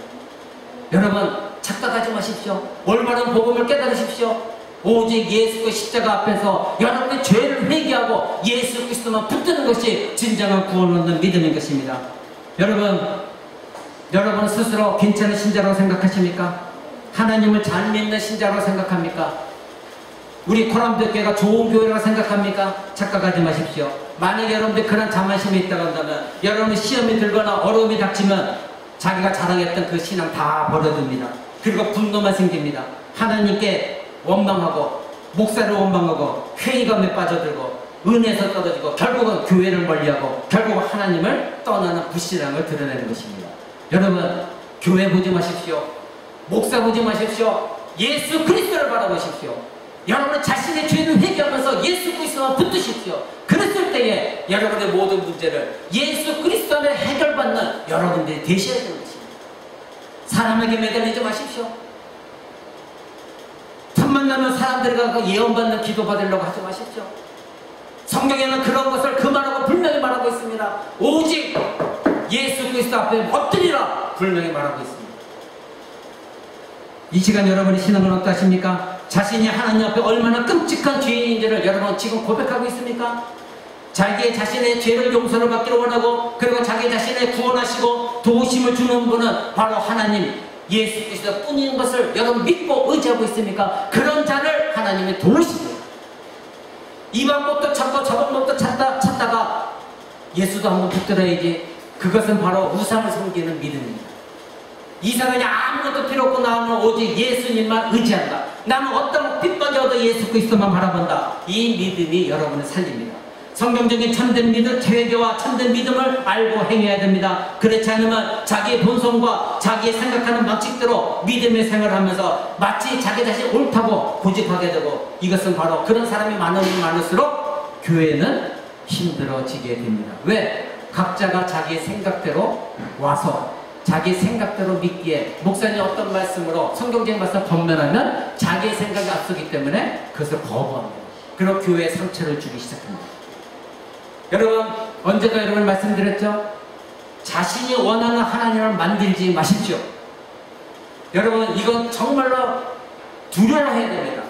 [SPEAKER 2] 여러분, 착각하지 마십시오. 올바른 복음을 깨달으십시오. 오직 예수 그 십자가 앞에서 여러분의 죄를 회개하고 예수 그리스도만 붙드는 것이 진정한 구원을 얻는 믿음인 것입니다. 여러분 스스로 괜찮은 신자라고 생각하십니까? 하나님을 잘 믿는 신자라고 생각합니까? 우리 코람교회가 좋은 교회라고 생각합니까? 착각하지 마십시오. 만약에 여러분들 그런 자만심이 있다고 한다면, 여러분이 시험이 들거나 어려움이 닥치면 자기가 자랑했던 그 신앙 다 버려둡니다. 그리고 분노만 생깁니다. 하나님께 원망하고, 목사를 원망하고, 회의감에 빠져들고, 은혜에서 떨어지고, 결국은 교회를 멀리하고, 결국 하나님을 떠나는 불신앙을 드러내는 것입니다. 여러분, 교회 보지 마십시오. 목사 보지 마십시오. 예수 그리스도를 바라보십시오. 여러분은 자신의 죄를 회개하면서 예수 그리스도와 붙드십시오. 그랬을 때에 여러분의 모든 문제를 예수 그리스도 안에 해결받는 여러분들이 되셔야 되는 것입니다. 사람에게 매달리지 마십시오. 틈만 나면 사람들과 예언받는 기도 받으려고 하지 마십시오. 성경에는 그런 것을 금하라고 분명히 말하고 있습니다. 오직 예수 그리스도 앞에 엎드리라 분명히 말하고 있습니다. 이 시간 여러분의 신앙은 어떠십니까? 자신이 하나님 앞에 얼마나 끔찍한 죄인인지를 여러분 지금 고백하고 있습니까? 자기의 자신의 죄를 용서를 받기를 원하고, 그리고 자기 자신을 구원하시고 도우심을 주는 분은 바로 하나님 예수 그리스도 뿐인 것을 여러분 믿고 의지하고 있습니까? 그런 자를 하나님이 도우십니다. 이 방법도 찾고 저 방법도 찾다가 예수도 한번 붙들어야지. 그것은 바로 우상을 섬기는 믿음입니다. 이 사람이 아무것도 필요 없고 나는 오직 예수님만 의지한다. 나는 어떤 핍박이 얻어 예수 그리스도만 바라본다. 이 믿음이 여러분을 살립니다. 성경적인 참된 믿음, 회개와 참된 믿음을 알고 행해야 됩니다. 그렇지 않으면 자기의 본성과 자기의 생각하는 방식대로 믿음의 생활을 하면서 마치 자기 자신이 옳다고 고집하게 되고, 이것은 바로 그런 사람이 많으면 많을수록 교회는 힘들어지게 됩니다. 왜? 각자가 자기의 생각대로 와서 자기 생각대로 믿기에, 목사님 어떤 말씀으로 성경적인 말씀을 번면하면 자기의 생각이 앞서기 때문에 그것을 거부합니다. 그리고 교회에 상처를 주기 시작합니다. 여러분, 언제가 여러분 말씀드렸죠? 자신이 원하는 하나님을 만들지 마십시오. 여러분, 이건 정말로 두려워해야 됩니다.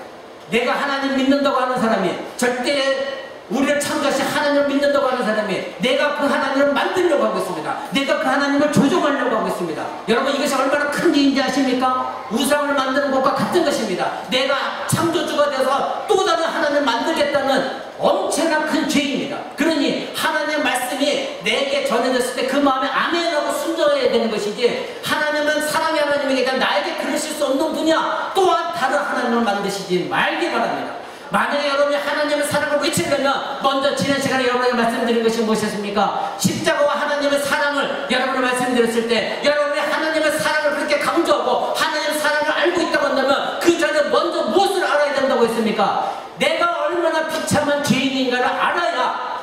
[SPEAKER 2] 내가 하나님 믿는다고 하는 사람이, 절대 우리를 창조하신 하나님을 믿는다고 하는 사람이 내가 그 하나님을 만들려고 하고 있습니다. 내가 그 하나님을 조종하려고 하고 있습니다. 여러분, 이것이 얼마나 큰 죄인지 아십니까? 우상을 만드는 것과 같은 것입니다. 내가 창조주가 되어서 또 다른 하나님을 만들겠다는 엄청난 큰 죄입니다. 그러니 하나님의 말씀이 내게 전해졌을 때 그 마음에 아멘하고 순종해야 되는 것이지, 하나님은 사랑의 하나님이니까 나에게 그러실 수 없는 분야 또한 다른 하나님을 만드시지 말기 바랍니다. 만약에 여러분이 하나님의 사랑을 외치려면 먼저 지난 시간에 여러분에게 말씀드린 것이 무엇이었습니까? 십자가와 하나님의 사랑을 여러분이 말씀드렸을 때, 여러분이 하나님의 사랑을 그렇게 강조하고 하나님의 사랑을 알고 있다고 한다면 그 전에 먼저 무엇을 알아야 된다고 했습니까? 내가 얼마나 비참한 죄인인가를 알아야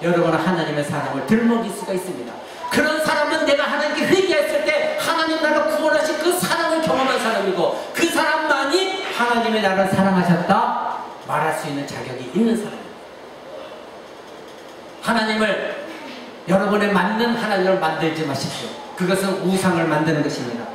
[SPEAKER 2] 여러분은 하나님의 사랑을 들먹일 수가 있습니다. 그런 사람은 내가 하나님께 회개했을 때 하나님 나를 구원하신 그 사랑을 경험한 사람이고, 그 사람만이 하나님의 나를 사랑하셨다 말할 수 있는 자격이 있는 사람입니다. 하나님을, 여러분에 맞는 하나님을 만들지 마십시오. 그것은 우상을 만드는 것입니다.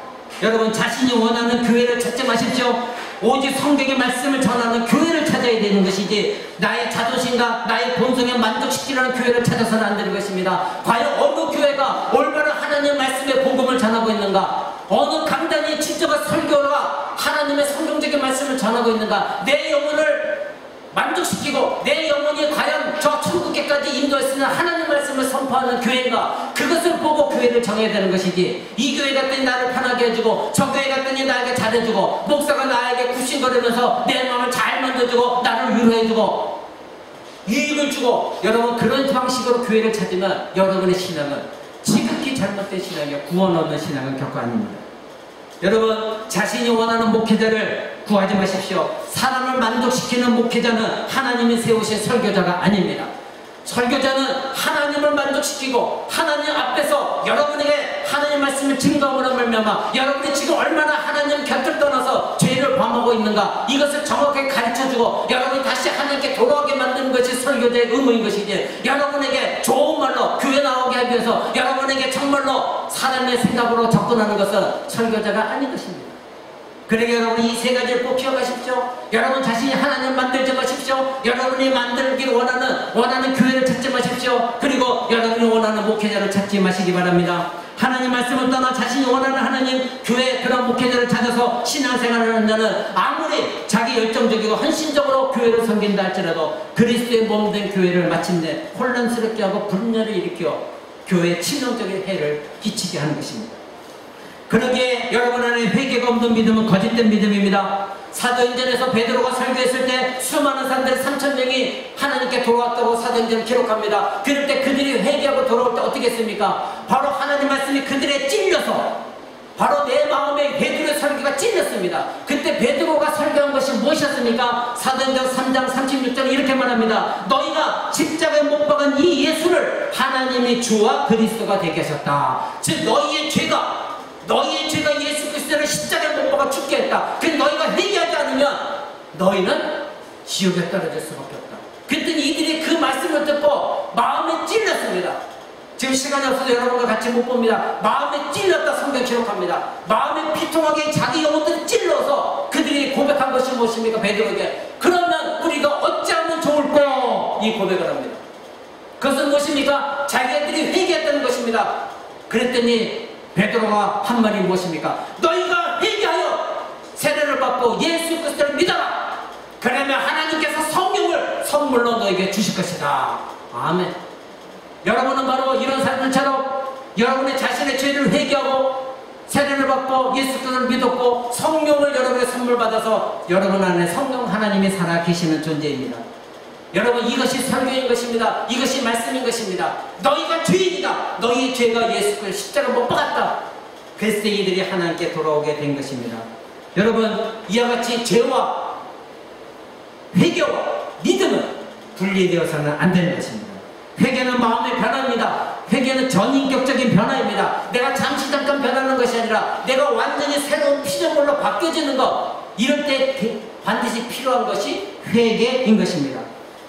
[SPEAKER 2] 여러분 자신이 원하는 교회를 찾지 마십시오. 오직 성경의 말씀을 전하는 교회를 찾아야 되는 것이지, 나의 자존심과 나의 본성에 만족시키려는 교회를 찾아서는 안 되는 것입니다. 과연 어느 교회가 올바른 하나님의 말씀의 복음을 전하고 있는가? 어느 강단이 진정한 설교와 하나님의 성경적인 말씀을 전하고 있는가? 내 영혼을 만족시키고 내 영혼이 과연 저 천국에까지 인도할 수 있는 하나님 말씀을 선포하는 교회인가? 그것을 보고 교회를 정해야 되는 것이지, 이 교회 갔더니 나를 편하게 해주고 저 교회 갔더니 나에게 잘해주고 목사가 나에게 굽신거리면서 내 마음을 잘 만들어주고 나를 위로해주고 유익을 주고, 여러분 그런 방식으로 교회를 찾으면 여러분의 신앙은 지극히 잘못된 신앙이요, 구원 얻는 신앙은 결코 아닙니다. 여러분 자신이 원하는 목회자를 구하지 마십시오. 사람을 만족시키는 목회자는 하나님이 세우신 설교자가 아닙니다. 설교자는 하나님을 만족시키고 하나님 앞에서 여러분에게 하나님 말씀을 증거함으로 말미암아 여러분이 지금 얼마나 하나님 곁을 떠나서 죄를 범하고 있는가, 이것을 정확하게 가르쳐주고 여러분이 다시 하나님께 돌아오게 만드는 것이 설교자의 의무인 것이지, 여러분에게 좋은 말로 교회 나오게 하기 위해서 여러분에게 정말로 사람의 생각으로 접근하는 것은 설교자가 아닌 것입니다. 그러니까 여러분 이 세 가지를 꼭 기억하십시오. 여러분 자신이 하나님을 만들지 마십시오. 여러분이 만들기를 원하는 교회를 찾지 마십시오. 그리고 여러분이 원하는 목회자를 찾지 마시기 바랍니다. 하나님 말씀을 떠나 자신이 원하는 하나님 교회, 그런 목회자를 찾아서 신앙생활을 하는 자는 아무리 자기 열정적이고 헌신적으로 교회를 섬긴다 할지라도 그리스도의 몸된 교회를 마침내 혼란스럽게 하고 분열을 일으켜 교회에 치명적인 해를 끼치게 하는 것입니다. 그러기에 여러분 안에 회개가 없는 믿음은 거짓된 믿음입니다. 사도행전에서 베드로가 설교했을 때 수많은 사람들 3,000명이 하나님께 돌아왔다고 사도행전을 기록합니다. 그럴 때 그들이 회개하고 돌아올 때 어떻게 했습니까? 바로 하나님 말씀이 그들에 찔려서, 바로 내 마음에 베드로의 설교가 찔렸습니다. 그때 베드로가 설교한 것이 무엇이었습니까? 사도행전 3장 36절에 이렇게 말합니다. 너희가 십자가에 못 박은 이 예수를 하나님이 주와 그리스도가 되게 하셨다. 즉 너희의 죄가 예수 그리스도를 십자가에 못 박아 죽게 했다. 그 너희가 회개하지 않으면 너희는 지옥에 떨어질 수밖에 없다. 그랬더니 이들이 그 말씀을 듣고 마음에 찔렸습니다. 지금 시간이 없어서 여러분과 같이 못 봅니다. 마음에 찔렸다 성경 기록합니다. 마음에 피통하게 자기 영혼들이 찔러서 그들이 고백한 것이 무엇입니까? 베드로에게 그러면 우리가 어찌하면 좋을까? 이 고백을 합니다. 그것은 무엇입니까? 자기들이 회개했다는 것입니다. 그랬더니 베드로가 한 말이 무엇입니까? 너희가 회개하여 세례를 받고 예수 그리스도를 믿어라. 그러면 하나님께서 성령을 선물로 너에게 주실 것이다. 아멘. 여러분은 바로 이런 사람들처럼 여러분의 자신의 죄를 회개하고 세례를 받고 예수 그리스도를 믿었고 성령을 여러분의 선물 받아서 여러분 안에 성령 하나님이 살아 계시는 존재입니다. 여러분 이것이 설교인 것입니다. 이것이 말씀인 것입니다. 너희가 죄인이다. 너희의 죄가 예수 그리스도 십자가 못 박았다. 그래서 이들이 하나님께 돌아오게 된 것입니다. 여러분 이와 같이 죄와 회개와 믿음은 분리되어서는 안 되는 것입니다. 회개는 마음의 변화입니다. 회개는 전인격적인 변화입니다. 내가 잠깐 변하는 것이 아니라 내가 완전히 새로운 피조물로 바뀌어지는 것, 이럴 때 반드시 필요한 것이 회개인 것입니다.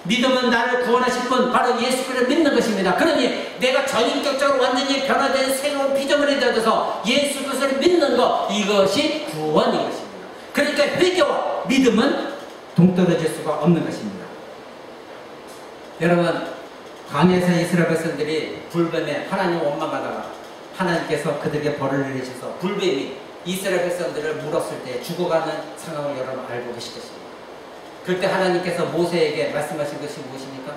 [SPEAKER 2] 믿음은 나를 구원하실 분 바로 예수 그리스도를 믿는 것입니다. 그러니 내가 전인격적으로 완전히 변화된 새로운 피조물이 되어서 예수 그리스도를 믿는 것, 이것이 구원인 것입니다. 그러니까 회개와 믿음은 동떨어질 수가 없는 것입니다. 여러분 광야에서 이스라엘 백성들이 불뱀에 하나님 원망하다가 하나님께서 그들에게 벌을 내리셔서 불뱀이 이스라엘 백성들을 물었을 때 죽어가는 상황을 여러분 알고 계실 것입니다. 그때 하나님께서 모세에게 말씀하신 것이 무엇입니까?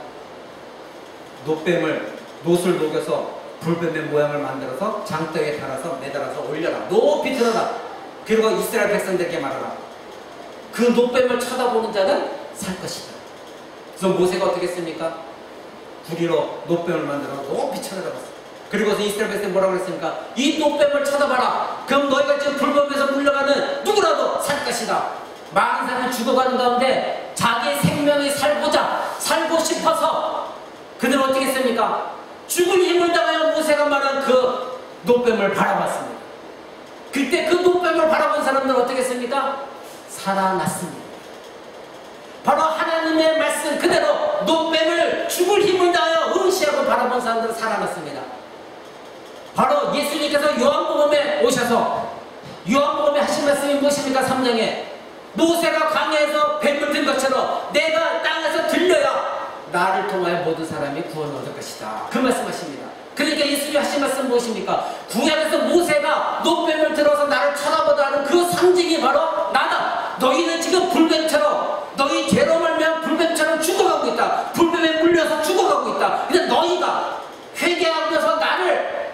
[SPEAKER 2] 노을 녹여서 불뱀의 모양을 만들어서 장대에 달아서 매달아서 올려라. 높이 들어라. 그리고 이스라엘 백성들에게 말하라. 그 노뱀을 쳐다보는 자는 살 것이다. 그래서 모세가 어떻게 했습니까? 구리로 노뱀을 만들어 높이 쳐다봤어. 그리고서 이스라엘 백성이 뭐라고 했습니까? 이 노뱀을 쳐다봐라. 그럼 너희가 지금 불뱀에서 물려가는 누구라도 살 것이다. 많은 사람이 죽어가는 가운데 자기의 생명이 살고 싶어서 그들은 어떻게 했습니까? 죽을 힘을 다하여 모세가 말한 그 노뱀을 바라봤습니다. 그때 그 노뱀을 바라본 사람들은 어떻게 했습니까? 살아났습니다. 바로 하나님의 말씀 그대로 노뱀을 죽을 힘을 다하여 응시하고 사람들은 살아났습니다. 바로 예수님께서 요한복음에 오셔서 요한복음에 하신 말씀이 무엇입니까? 3장에 모세가 광야에서 뱀을 든 것처럼 내가 땅에서 들려야 나를 통하여 모든 사람이 구원을 얻을 것이다. 그 말씀하십니다. 그러니까 예수님이 하신 말씀 무엇입니까? 구약에서 모세가 노뱀을 들어서 나를 쳐다보다 하는 그 상징이 바로 나다. 너희는 지금 불뱀처럼 너희 죄로 말미암아 불뱀처럼 죽어가고 있다. 불뱀에 물려서 죽어가고 있다. 근데 너희가 회개하면서 나를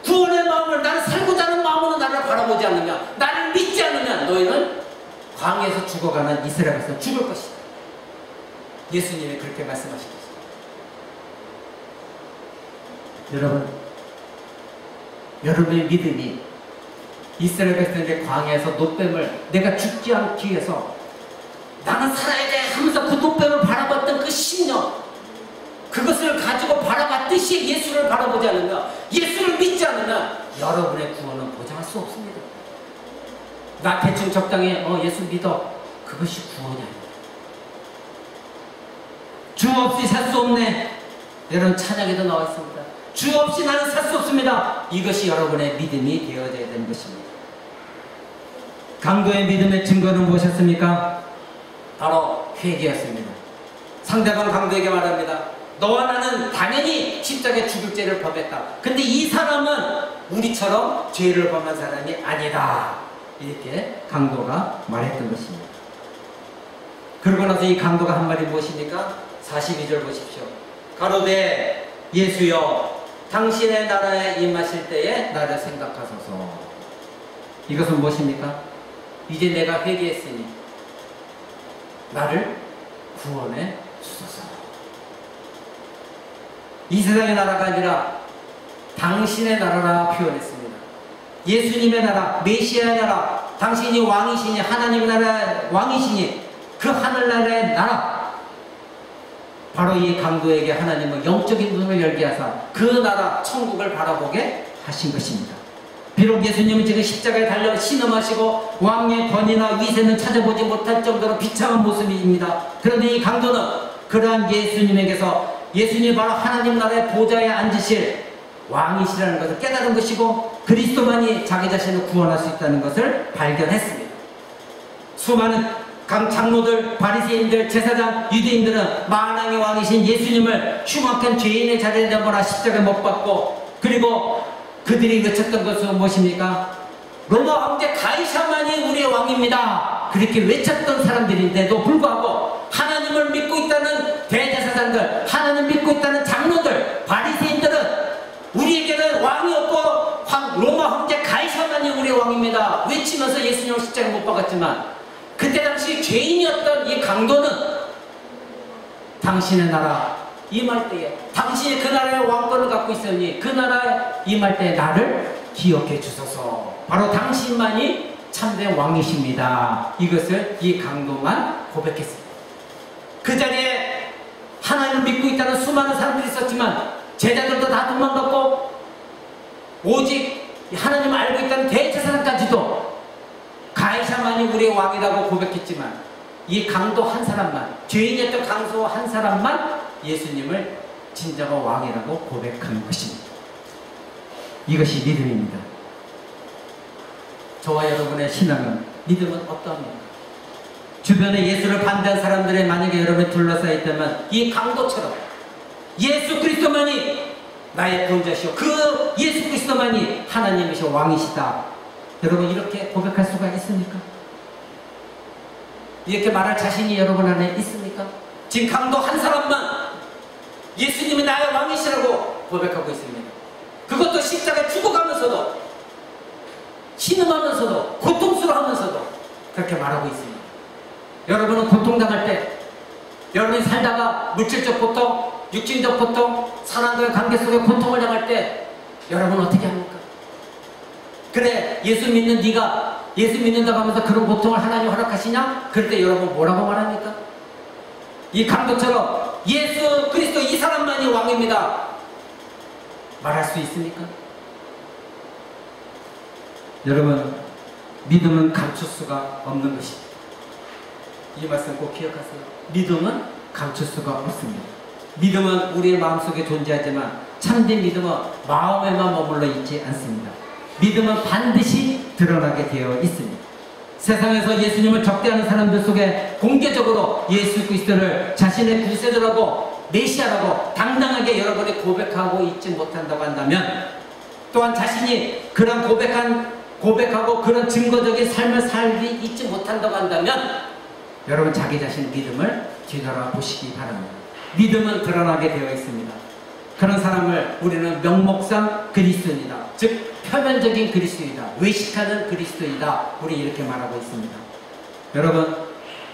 [SPEAKER 2] 구원의 마음을 나를 살고자 하는 마음으로 나를 바라보지 않느냐, 나를 믿지 않느냐, 너희는 광야에서 죽어가는 이스라엘 백성 죽을 것이다. 예수님이 그렇게 말씀하신 것입니다. 여러분, 여러분의 믿음이 이스라엘 백성들의 광야에서 노뱀을 내가 죽지 않기 위해서 나는 살아야 돼 하면서 그 노뱀을 바라봤던 그 신념, 그것을 가지고 바라봤듯이 예수를 바라보지 않으면, 예수를 믿지 않으면 여러분의 구원은 보장할 수 없습니다. 나 대충 적당히 예수 믿어, 그것이 구원이 아닙니다. 주 없이 살 수 없네. 여러분 찬양에도 나와 있습니다. 주 없이 나는 살 수 없습니다. 이것이 여러분의 믿음이 되어져야 되는 것입니다. 강도의 믿음의 증거는 무엇이었습니까? 바로 회개였습니다. 상대방 강도에게 말합니다. 너와 나는 당연히 십자가에 죽을 죄를 범했다. 근데 이 사람은 우리처럼 죄를 범한 사람이 아니다. 이렇게 강도가 말했던 것입니다. 그러고 나서 이 강도가 한 말이 무엇입니까? 42절 보십시오. 가로되 예수여 당신의 나라에 임하실 때에 나를 생각하소서. 이것은 무엇입니까? 이제 내가 회개했으니 나를 구원해 주소서. 이 세상의 나라가 아니라 당신의 나라라 표현했습니다. 예수님의 나라, 메시아의 나라, 당신이 왕이시니 하나님의 나라의 왕이시니 그 하늘나라의 나라, 바로 이 강도에게 하나님은 영적인 눈을 열게 하사 그 나라 천국을 바라보게 하신 것입니다. 비록 예수님은 지금 십자가에 달려 신음하시고 왕의 권위나 위세는 찾아보지 못할 정도로 비참한 모습입니다. 그런데 이 강도는 그러한 예수님에게서 예수님이 바로 하나님 나라의 보좌에 앉으실 왕이시라는 것을 깨달은 것이고 그리스도만이 자기 자신을 구원할 수 있다는 것을 발견했습니다. 수많은 장로들, 바리새인들, 제사장, 유대인들은 만왕의 왕이신 예수님을 흉악한 죄인의 자리에 내보라 십자가에 못 박고, 그리고 그들이 외쳤던 것은 무엇입니까? 로마 황제 가이사만이 우리의 왕입니다. 그렇게 외쳤던 사람들인데도 불구하고 하나님을 믿고 있다는 대제사장들, 하나님 믿고 있다는 장로들, 바리새인들은 우리에게는 왕이 없고 로마 황제 가이사만이 우리의 왕입니다 외치면서 예수님을 십자가에 못 박았지만, 그때 당시 죄인이었던 이 강도는 당신의 나라 임할 때에, 당신이 그 나라의 왕권을 갖고 있으니 그 나라에 임할 때에 나를 기억해 주소서. 바로 당신만이 참된 왕이십니다. 이것을 이 강도만 고백했습니다. 그 자리에 하나님을 믿고 있다는 수많은 사람들이 있었지만 제자들도 다 도망갔고 오직 하나님을 알고 있다는 대제사장까지도 가이사만이 우리의 왕이라고 고백했지만 이 강도 한 사람만, 죄인이었던 강도 한 사람만 예수님을 진정한 왕이라고 고백한 것입니다. 이것이 믿음입니다. 저와 여러분의 신앙은, 믿음은 어떠합니까? 주변에 예수를 반대한 사람들의 만약에 여러분이 둘러싸여 있다면 이 강도처럼 예수 그리스도만이 나의 구원자시오, 그 예수 그리스도만이 하나님이시오, 왕이시다, 여러분 이렇게 고백할 수가 있습니까? 이렇게 말할 자신이 여러분 안에 있습니까? 지금 강도 한 사람만 예수님이 나의 왕이시라고 고백하고 있습니다. 그것도 십자가에 죽어가면서도, 신음하면서도, 고통스러워하면서도 그렇게 말하고 있습니다. 여러분은 고통당할 때, 여러분이 살다가 물질적 고통, 육신적 고통, 사람과의 관계 속에 고통을 당할 때 여러분 어떻게 합니까? 그래, 예수 믿는 네가 예수 믿는다고 하면서 그런 고통을 하나님 허락하시냐? 그럴 때 여러분 뭐라고 말합니까? 이 강도처럼 예수 그리스도 이 사람만이 왕입니다 말할 수 있습니까? 여러분, 믿음은 감출 수가 없는 것입니다. 이 말씀 꼭 기억하세요. 믿음은 감출 수가 없습니다. 믿음은 우리의 마음속에 존재하지만 참된 믿음은 마음에만 머물러 있지 않습니다. 믿음은 반드시 드러나게 되어 있습니다. 세상에서 예수님을 적대하는 사람들 속에 공개적으로 예수 그리스도를 자신의 구세주라고 메시아라고 당당하게 여러분이 고백하고 있지 못한다고 한다면, 또한 자신이 그런 고백하고 그런 증거적인 삶을 살기 있지 못한다고 한다면, 여러분 자기 자신의 믿음을 뒤돌아보시기 바랍니다. 믿음은 드러나게 되어 있습니다. 그런 사람을 우리는 명목상 그리스도이다, 즉 표면적인 그리스도이다, 외식하는 그리스도이다, 우리 이렇게 말하고 있습니다. 여러분,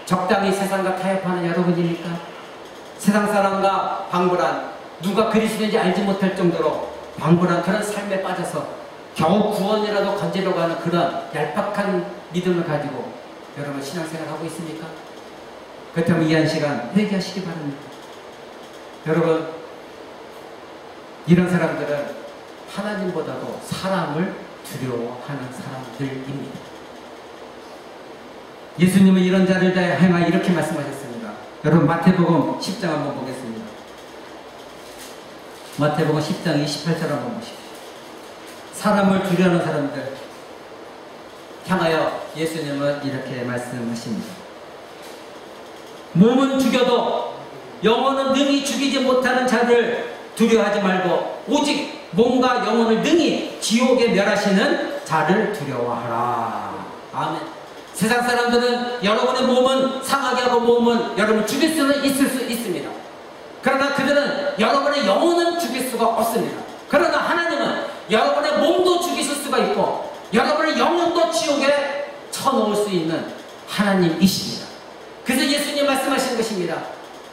[SPEAKER 2] 적당히 세상과 타협하는 여러분입니까? 세상 사람과 방불한, 누가 그리스도인지 알지 못할 정도로 방불한 그런 삶에 빠져서 겨우 구원이라도 건지려고 하는 그런 얄팍한 믿음을 가지고 여러분 신앙생활 하고 있습니까? 그렇다면 이 한 시간 회개하시기 바랍니다. 여러분, 이런 사람들은 하나님보다도 사람을 두려워하는 사람들입니다. 예수님은 이런 자를 향하여 이렇게 말씀하셨습니다. 여러분, 마태복음 10장 한번 보겠습니다. 마태복음 10장 28절 한번 보십시오. 사람을 두려워하는 사람들 향하여 예수님은 이렇게 말씀하십니다. 몸은 죽여도 영혼은 능히 죽이지 못하는 자를 두려워하지 말고 오직 몸과 영혼을 능히 지옥에 멸하시는 자를 두려워하라. 아멘. 세상 사람들은 여러분의 몸은 상하게 하고 몸은 여러분 죽일 수는 있을 수 있습니다. 그러나 그들은 여러분의 영혼은 죽일 수가 없습니다. 그러나 하나님은 여러분의 몸도 죽이실 수가 있고 여러분의 영혼도 지옥에 쳐놓을 수 있는 하나님이십니다. 그래서 예수님 말씀하시는 것입니다.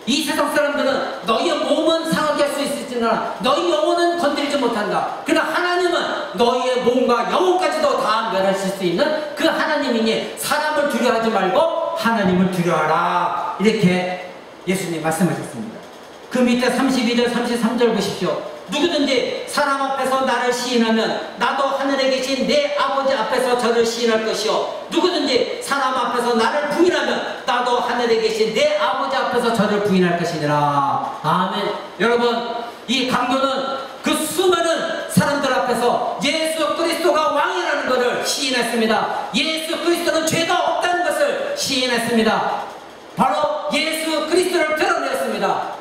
[SPEAKER 2] 이 세상 사람들은 너희의 몸은 상하게 할 수 있을지나 너희 영혼은 건드리지 못한다. 그러나 하나님은 너희의 몸과 영혼까지도 다 멸하실 수 있는 그 하나님이니 사람을 두려워하지 말고 하나님을 두려워하라. 이렇게 예수님 말씀하셨습니다. 그 밑에 32절 33절 보십시오. 누구든지 사람 앞에서 나를 시인하면 나도 하늘에 계신 내 아버지 앞에서 저를 시인할 것이요 누구든지 사람 앞에서 나를 부인하면 나도 하늘에 계신 내 아버지 앞에서 저를 부인할 것이니라. 아멘. 여러분, 이 강도는 그 수많은 사람들 앞에서 예수 그리스도가 왕이라는 것을 시인했습니다. 예수 그리스도는 죄가 없다는 것을 시인했습니다. 바로 예수 그리스도를 드러냈습니다.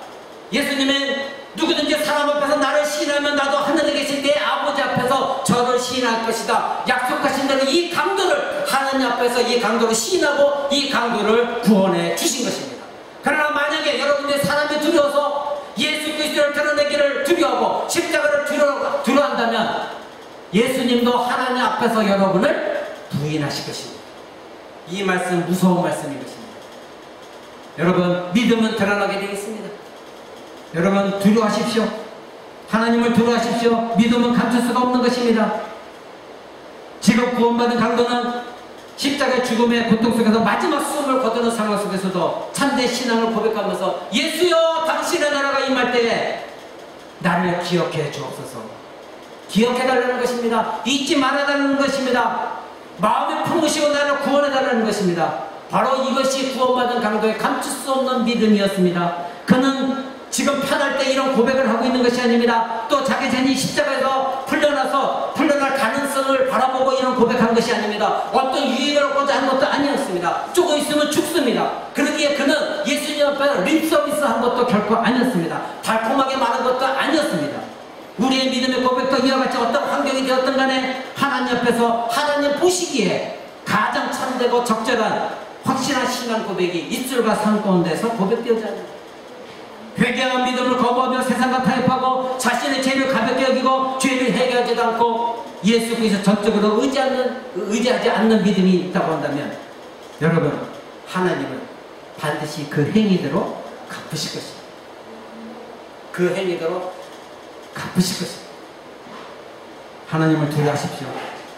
[SPEAKER 2] 예수님은 누구든지 사람 앞에서 나를 시인하면 나도 하늘에 계신 내 아버지 앞에서 저를 시인할 것이다. 약속하신 대로 이 강도를 하나님 앞에서 이 강도를 시인하고 이 강도를 구원해 주신 것입니다. 그러나 만약에 여러분들이 사람이 두려워서 예수 그리스도를 드러내기를 두려워하고 십자가를 두려워한다면 예수님도 하나님 앞에서 여러분을 부인하실 것입니다. 이 말씀 무서운 말씀인 것입니다. 여러분, 믿음은 드러나게 되어 있습니다. 여러분, 두려워하십시오. 하나님을 두려워하십시오. 믿음은 감출 수가 없는 것입니다. 지금 구원받은 강도는 십자가의 죽음의 고통 속에서 마지막 숨을 거두는 상황 속에서도 참된 신앙을 고백하면서 예수여 당신의 나라가 임할 때에 나를 기억해 주옵소서. 기억해 달라는 것입니다. 잊지 말아달라는 것입니다. 마음에 품으시고 나를 구원해 달라는 것입니다. 바로 이것이 구원받은 강도의 감출 수 없는 믿음이었습니다. 그는 지금 편할 때 이런 고백을 하고 있는 것이 아닙니다. 또 자기 자신이 십자가에서 풀려날 가능성을 바라보고 이런 고백한 것이 아닙니다. 어떤 유익을 얻고자 하는 것도 아니었습니다. 조금 있으면 죽습니다. 그러기에 그는 예수님 앞에 립서비스 한 것도 결코 아니었습니다. 달콤하게 말한 것도 아니었습니다. 우리의 믿음의 고백도 이와 같이 어떤 환경이 되었든 간에 하나님 앞에서 하나님 보시기에 가장 참되고 적절한 확실한 신앙 고백이 입술과 삶 가운데서 고백되어야 합니다. 회개한 믿음을 거부하며 세상과 타협하고 자신의 죄를 가볍게 여기고 죄를 해결하지도 않고 예수 그리스도 전적으로 의지하지 않는 믿음이 있다고 한다면 여러분, 하나님은 반드시 그 행위대로 갚으실 것입니다. 그 행위대로 갚으실 것입니다. 하나님을 두려워하십시오.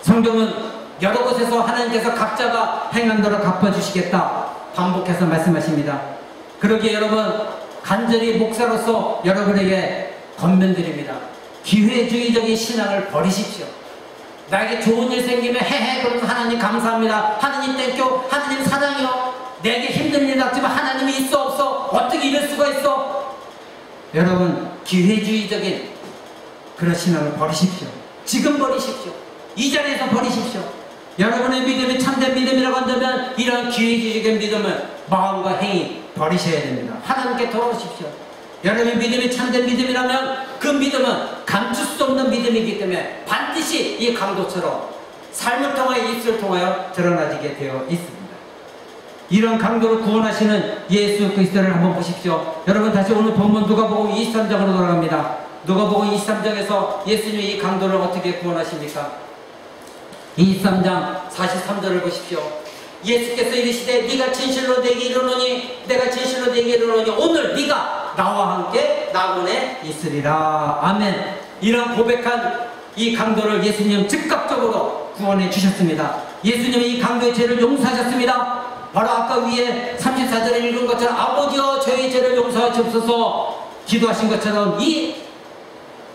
[SPEAKER 2] 성경은 여러 곳에서 하나님께서 각자가 행한 대로 갚아주시겠다 반복해서 말씀하십니다. 그러기에 여러분, 간절히 목사로서 여러분에게 권면드립니다. 기회주의적인 신앙을 버리십시오. 나에게 좋은 일 생기면 해해 그러면서 하나님 감사합니다. 하나님 땡큐. 하나님 사랑해요. 내게 힘든 일 났지만 하나님이 있어 없어? 어떻게 이럴 수가 있어? 여러분, 기회주의적인 그런 신앙을 버리십시오. 지금 버리십시오. 이 자리에서 버리십시오. 여러분의 믿음이 참된 믿음이라고 한다면 이런 기회주의적인 믿음을 마음과 행위 버리셔야 됩니다. 하나님께 돌아오십시오. 여러분의 믿음이 참된 믿음이라면 그 믿음은 감출 수 없는 믿음이기 때문에 반드시 이 강도처럼 삶을 통하여 입술을 통하여 드러나지게 되어 있습니다. 이런 강도를 구원하시는 예수 그리스도를 한번 보십시오. 여러분, 다시 오늘 본문 누가복음 23장으로 돌아갑니다. 누가복음 23장에서 예수님이 이 강도를 어떻게 구원하십니까? 23장 43절을 보십시오. 예수께서 이르시되 네가 진실로 내게 이르노니 내가 진실로 내게 이르노니 오늘 네가 나와 함께 낙원에 있으리라. 아멘. 이런 고백한 이 강도를 예수님 즉각적으로 구원해 주셨습니다. 예수님은 이 강도의 죄를 용서하셨습니다. 바로 아까 위에 34절에 읽은 것처럼 아버지여 저의 죄를 용서하시옵소서 기도하신 것처럼 이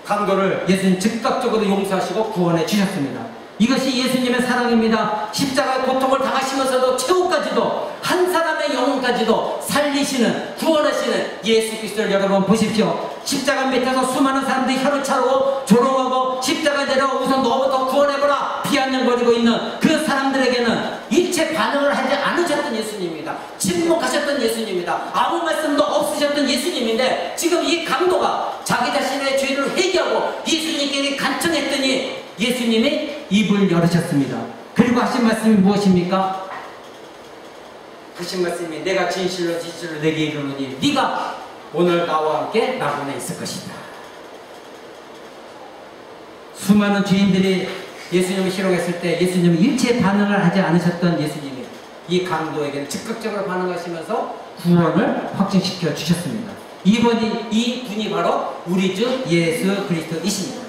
[SPEAKER 2] 강도를 예수님 즉각적으로 용서하시고 구원해 주셨습니다. 이것이 예수님의 사랑입니다. 십자가의 고통을 당하시면서도 최후까지도 한 사람의 영혼까지도 살리시는 구원하시는 예수 그리스도를 여러분 보십시오. 십자가 밑에서 수많은 사람들이 혀를 차고 조롱하고 십자가 내려 우선 너부터 구원해보라 비아냥거리고 있는 그 사람들에게는 일체 반응을 하지 않으셨던 예수님입니다. 침묵하셨던 예수님입니다. 아무 말씀도 없으셨던 예수님인데 지금 이 강도가 자기 자신의 죄를 회개하고 예수님께 간청했더니 예수님이 입을 열으셨습니다. 그리고 하신 말씀이 무엇입니까? 하신 말씀이 내가 진실로 진실로 내게 이르노니 네가 오늘 나와 함께 낙원에 있을 것이다. 수많은 죄인들이 예수님을 희롱했을 때 예수님은 일체 반응을 하지 않으셨던 예수님이 이 강도에게는 즉각적으로 반응하시면서 구원을 확증시켜 주셨습니다. 이 분이 바로 우리 주 예수 그리스도이십니다.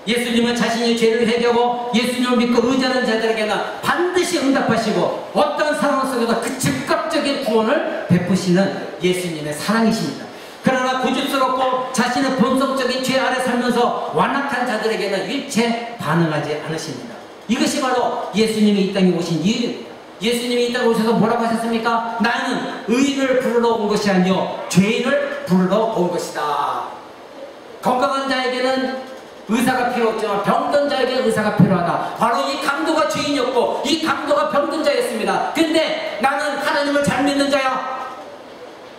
[SPEAKER 2] 예수님은 자신의 죄를 회개하고 예수님을 믿고 의지하는 자들에게는 반드시 응답하시고 어떤 상황 속에서 그 즉각적인 구원을 베푸시는 예수님의 사랑이십니다. 그러나 고집스럽고 자신의 본성적인 죄 아래 살면서 완악한 자들에게는 일체 반응하지 않으십니다. 이것이 바로 예수님이 이 땅에 오신 이유입니다. 예수님이 이 땅에 오셔서 뭐라고 하셨습니까? 나는 의인을 부르러 온 것이 아니요 죄인을 부르러 온 것이다. 건강한 자에게는 의사가 필요 없지만 병든 자에게 의사가 필요하다. 바로 이 강도가 죄인이었고 이 강도가 병든 자였습니다. 근데 나는 하나님을 잘 믿는 자야.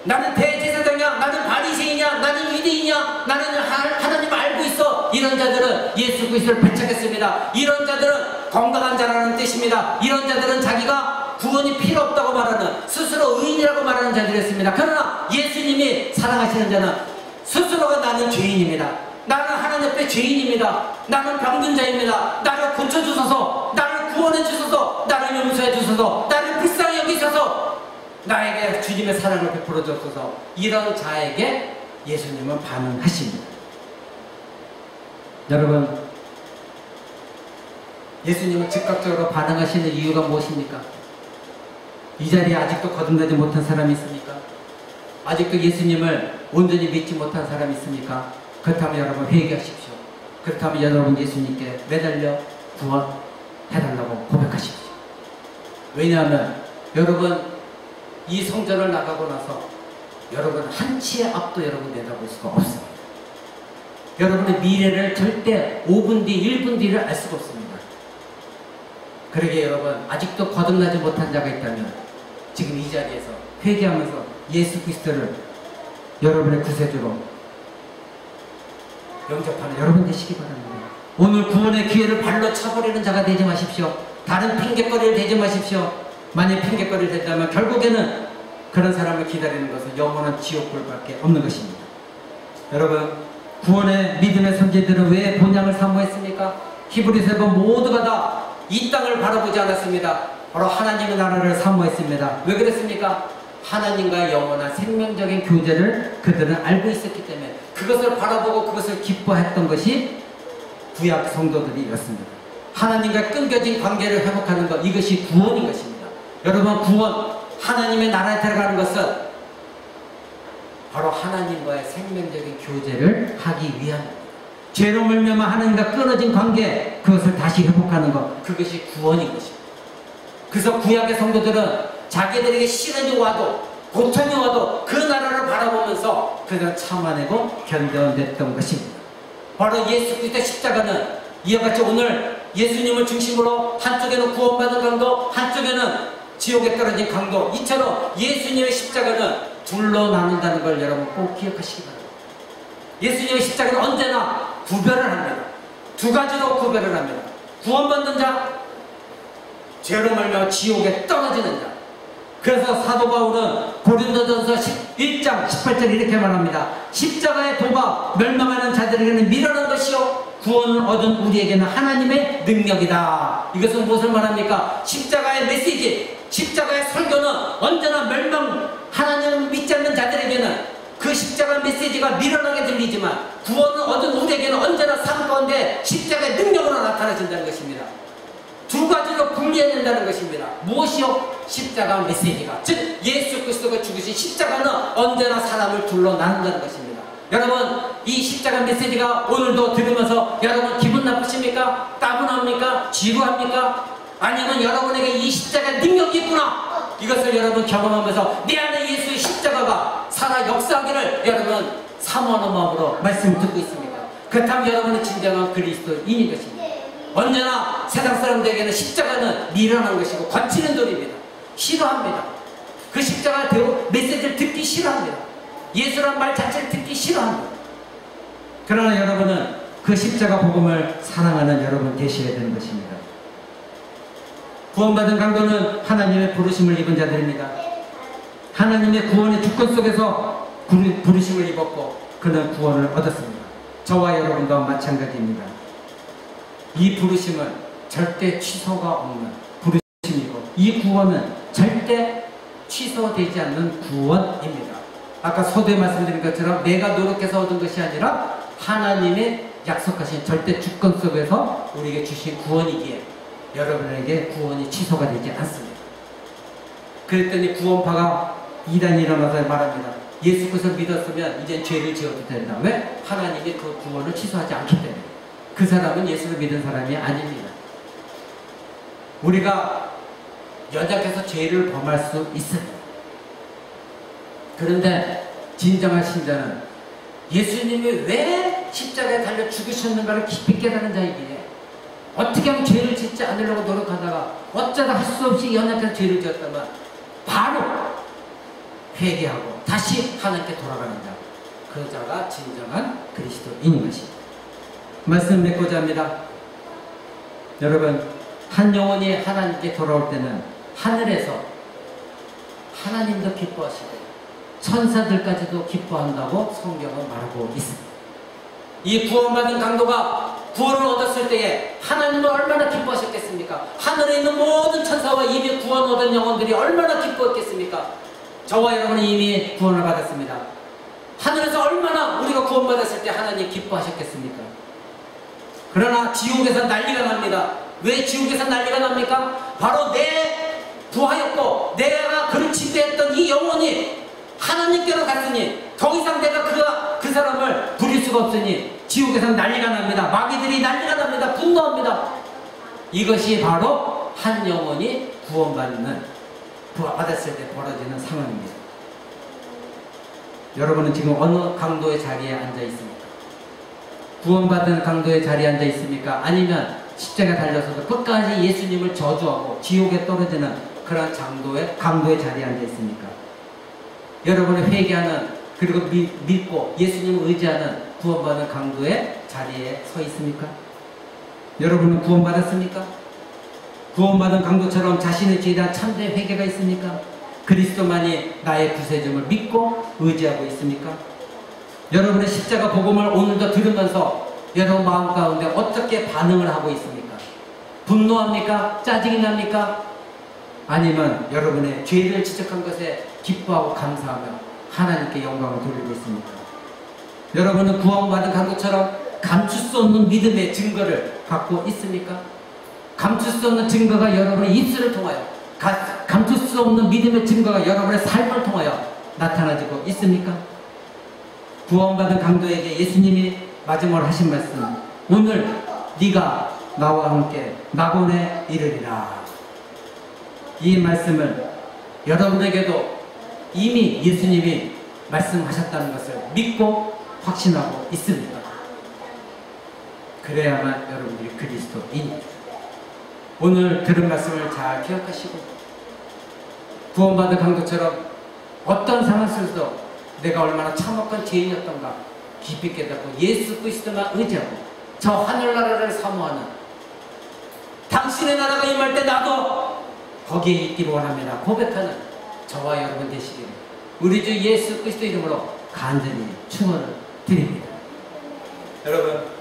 [SPEAKER 2] 나는 대제사장이야. 나는 바리새인이야. 나는 유대인이야. 나는 하나님을 알고 있어. 이런 자들은 예수 그리스도를 배척했습니다. 이런 자들은 건강한 자라는 뜻입니다. 이런 자들은 자기가 구원이 필요 없다고 말하는 스스로 의인이라고 말하는 자들이었습니다. 그러나 예수님이 사랑하시는 자는 스스로가 나는 죄인입니다. 나는 하나님 앞에 죄인입니다. 나는 병든 자입니다. 나를 고쳐주소서. 나를 구원해 주소서. 나를 용서해 주소서. 나를 불쌍히 여기셔서 나에게 주님의 사랑을 베풀어 주소서. 이런 자에게 예수님은 반응하십니다. 여러분, 예수님은 즉각적으로 반응하시는 이유가 무엇입니까? 이 자리에 아직도 거듭나지 못한 사람이 있습니까? 아직도 예수님을 온전히 믿지 못한 사람이 있습니까? 그렇다면 여러분 회개하십시오. 그렇다면 여러분 예수님께 매달려 구원해달라고 고백하십시오. 왜냐하면 여러분 이 성전을 나가고 나서 여러분 한 치의 앞도 여러분 내다볼 수가 없습니다. 여러분의 미래를 절대 5분 뒤, 1분 뒤를 알 수가 없습니다. 그러게 여러분 아직도 거듭나지 못한 자가 있다면 지금 이 자리에서 회개하면서 예수 그리스도를 여러분의 구세주로 영접하는 여러분 되시기 바랍니다. 오늘 구원의 기회를 발로 차버리는 자가 되지 마십시오. 다른 핑계거리를 대지 마십시오. 만약 핑계거리를 댄다면 결국에는 그런 사람을 기다리는 것은 영원한 지옥불밖에 없는 것입니다. 여러분, 구원의 믿음의 선지자들은 왜 본향을 사모했습니까? 히브리서에 보면 모두가 다 이 땅을 바라보지 않았습니다. 바로 하나님의 나라를 사모했습니다. 왜 그랬습니까? 하나님과의 영원한 생명적인 교제를 그들은 알고 있었기 때문에 그것을 바라보고 그것을 기뻐했던 것이 구약 성도들이었습니다. 하나님과 끊겨진 관계를 회복하는 것, 이것이 구원인 것입니다. 여러분, 구원, 하나님의 나라에 들어가는 것은 바로 하나님과의 생명적인 교제를 하기 위함입니다. 죄로 물미암아 하나님과 끊어진 관계, 그것을 다시 회복하는 것, 그것이 구원인 것입니다. 그래서 구약의 성도들은 자기들에게 시련이 와도 고통이 와도 그 나라를 바라보면서 그냥 참아내고 견뎌냈던 것입니다. 바로 예수 그리스도의 십자가는 이와 같이 오늘 예수님을 중심으로 한쪽에는 구원받은 강도, 한쪽에는 지옥에 떨어진 강도, 이처럼 예수님의 십자가는 둘로 나눈다는 걸 여러분 꼭 기억하시기 바랍니다. 예수님의 십자가는 언제나 구별을 합니다. 두 가지로 구별을 합니다. 구원받는 자, 죄로 말미암아 지옥에 떨어지는 자. 그래서 사도 바울은 고린도전서 1장 18절 이렇게 말합니다. 십자가의 도가 멸망하는 자들에게는 미련한 것이요 구원을 얻은 우리에게는 하나님의 능력이다. 이것은 무엇을 말합니까? 십자가의 메시지, 십자가의 설교는 언제나 하나님을 믿지 않는 자들에게는 그 십자가 메시지가 미련하게 들리지만 구원을 얻은 우리에게는 언제나 삶 가운데 십자가의 능력으로 나타나진다는 것입니다. 두 가지로 분리해낸다는 것입니다. 무엇이요? 십자가 메시지가, 즉 예수 그리스도가 죽으신 십자가는 언제나 사람을 둘러 나눈다는 것입니다. 여러분, 이 십자가 메시지가 오늘도 들으면서 여러분 기분 나쁘십니까? 따분합니까? 지루합니까? 아니면 여러분에게 이 십자가 능력이 있구나, 이것을 여러분 경험하면서 내 안에 예수의 십자가가 살아 역사하기를 여러분 사모하는 마음으로 말씀 듣고 있습니다. 그렇다면 여러분은 진정한 그리스도인인 것입니다. 언제나 세상 사람들에게는 십자가는 미련한 것이고 거치는 돌입니다. 싫어합니다. 그 십자가 메시지를 듣기 싫어합니다. 예수란 말 자체를 듣기 싫어합니다. 그러나 여러분은 그 십자가 복음을 사랑하는 여러분 되셔야 되는 것입니다. 구원받은 강도는 하나님의 부르심을 입은 자들입니다. 하나님의 구원의 주권 속에서 부르심을 입었고 그는 구원을 얻었습니다. 저와 여러분도 마찬가지입니다. 이 부르심은 절대 취소가 없는 부르심이고 이 구원은 절대 취소되지 않는 구원입니다. 아까 서두에 말씀드린 것처럼 내가 노력해서 얻은 것이 아니라 하나님의 약속하신 절대 주권 속에서 우리에게 주신 구원이기에 여러분에게 구원이 취소가 되지 않습니다. 그랬더니 구원파가 이단이 일어나서 말합니다. 예수 그리스도를 믿었으면 이제 죄를 지어도 된다. 왜? 하나님이 그 구원을 취소하지 않기 때문에. 그 사람은 예수를 믿은 사람이 아닙니다. 우리가 연약해서 죄를 범할 수 있습니다. 그런데 진정한 신자는 예수님이 왜 십자가에 달려 죽으셨는가를 깊이 깨달은 자이기에 어떻게 하면 죄를 짓지 않으려고 노력하다가 어쩌다 할 수 없이 연약한 죄를 지었다면 바로 회개하고 다시 하나님께 돌아가는 자, 그 자가 진정한 그리스도인인 것입니다. 말씀 맺고자 합니다. 여러분, 한 영혼이 하나님께 돌아올 때는 하늘에서 하나님도 기뻐하시고 천사들까지도 기뻐한다고 성경은 말하고 있습니다. 이 구원받은 강도가 구원을 얻었을 때에 하나님은 얼마나 기뻐하셨겠습니까? 하늘에 있는 모든 천사와 이미 구원 얻은 영혼들이 얼마나 기뻐했겠습니까? 저와 여러분은 이미 구원을 받았습니다. 하늘에서 얼마나 우리가 구원받았을 때 하나님 기뻐하셨겠습니까? 그러나 지옥에서 난리가 납니다. 왜 지옥에서 난리가 납니까? 바로 내 부하였고 내가 그를 지배했던 이 영혼이 하나님께로 갔으니 더 이상 내가 그 사람을 부릴 수가 없으니 지옥에서 난리가 납니다. 마귀들이 난리가 납니다. 분노합니다. 이것이 바로 한 영혼이 구원받았을 때 벌어지는 상황입니다. 여러분은 지금 어느 강도의 자리에 앉아 있습니까? 구원받은 강도의 자리에 앉아 있습니까? 아니면 십자가에 달려서도 끝까지 예수님을 저주하고 지옥에 떨어지는 그런 강도의 자리에 앉아 있습니까? 여러분이 회개하는, 그리고 믿고 예수님을 의지하는 구원받은 강도의 자리에 서 있습니까? 여러분은 구원받았습니까? 구원받은 강도처럼 자신의 죄에 대한 참된 회개가 있습니까? 그리스도만이 나의 구세주를 믿고 의지하고 있습니까? 여러분의 십자가 복음을 오늘도 들으면서 여러분 마음 가운데 어떻게 반응을 하고 있습니까? 분노합니까? 짜증이 납니까? 아니면 여러분의 죄를 지적한 것에 기뻐하고 감사하며 하나님께 영광을 돌리고 있습니까? 여러분은 구원받은 강도처럼 감출 수 없는 믿음의 증거를 갖고 있습니까? 감출 수 없는 증거가 여러분의 입술을 통하여, 감출 수 없는 믿음의 증거가 여러분의 삶을 통하여 나타나지고 있습니까? 구원받은 강도에게 예수님이 마지막으로 하신 말씀, 오늘 네가 나와 함께 낙원에 이르리라. 이 말씀을 여러분에게도 이미 예수님이 말씀하셨다는 것을 믿고 확신하고 있습니다. 그래야만 여러분들이 그리스도인입니다. 오늘 들은 말씀을 잘 기억하시고 구원받은 강도처럼 어떤 상황 속에서도 내가 얼마나 참혹한 죄인이었던가 깊이 깨닫고 예수 그리스도만 의지하고 저 하늘나라를 사모하는 당신의 나라가 임할 때 나도 거기에 있기를 원합니다 고백하는 저와 여러분 되시기를 우리 주 예수 그리스도 이름으로 간절히 축원을 드립니다.
[SPEAKER 1] 여러분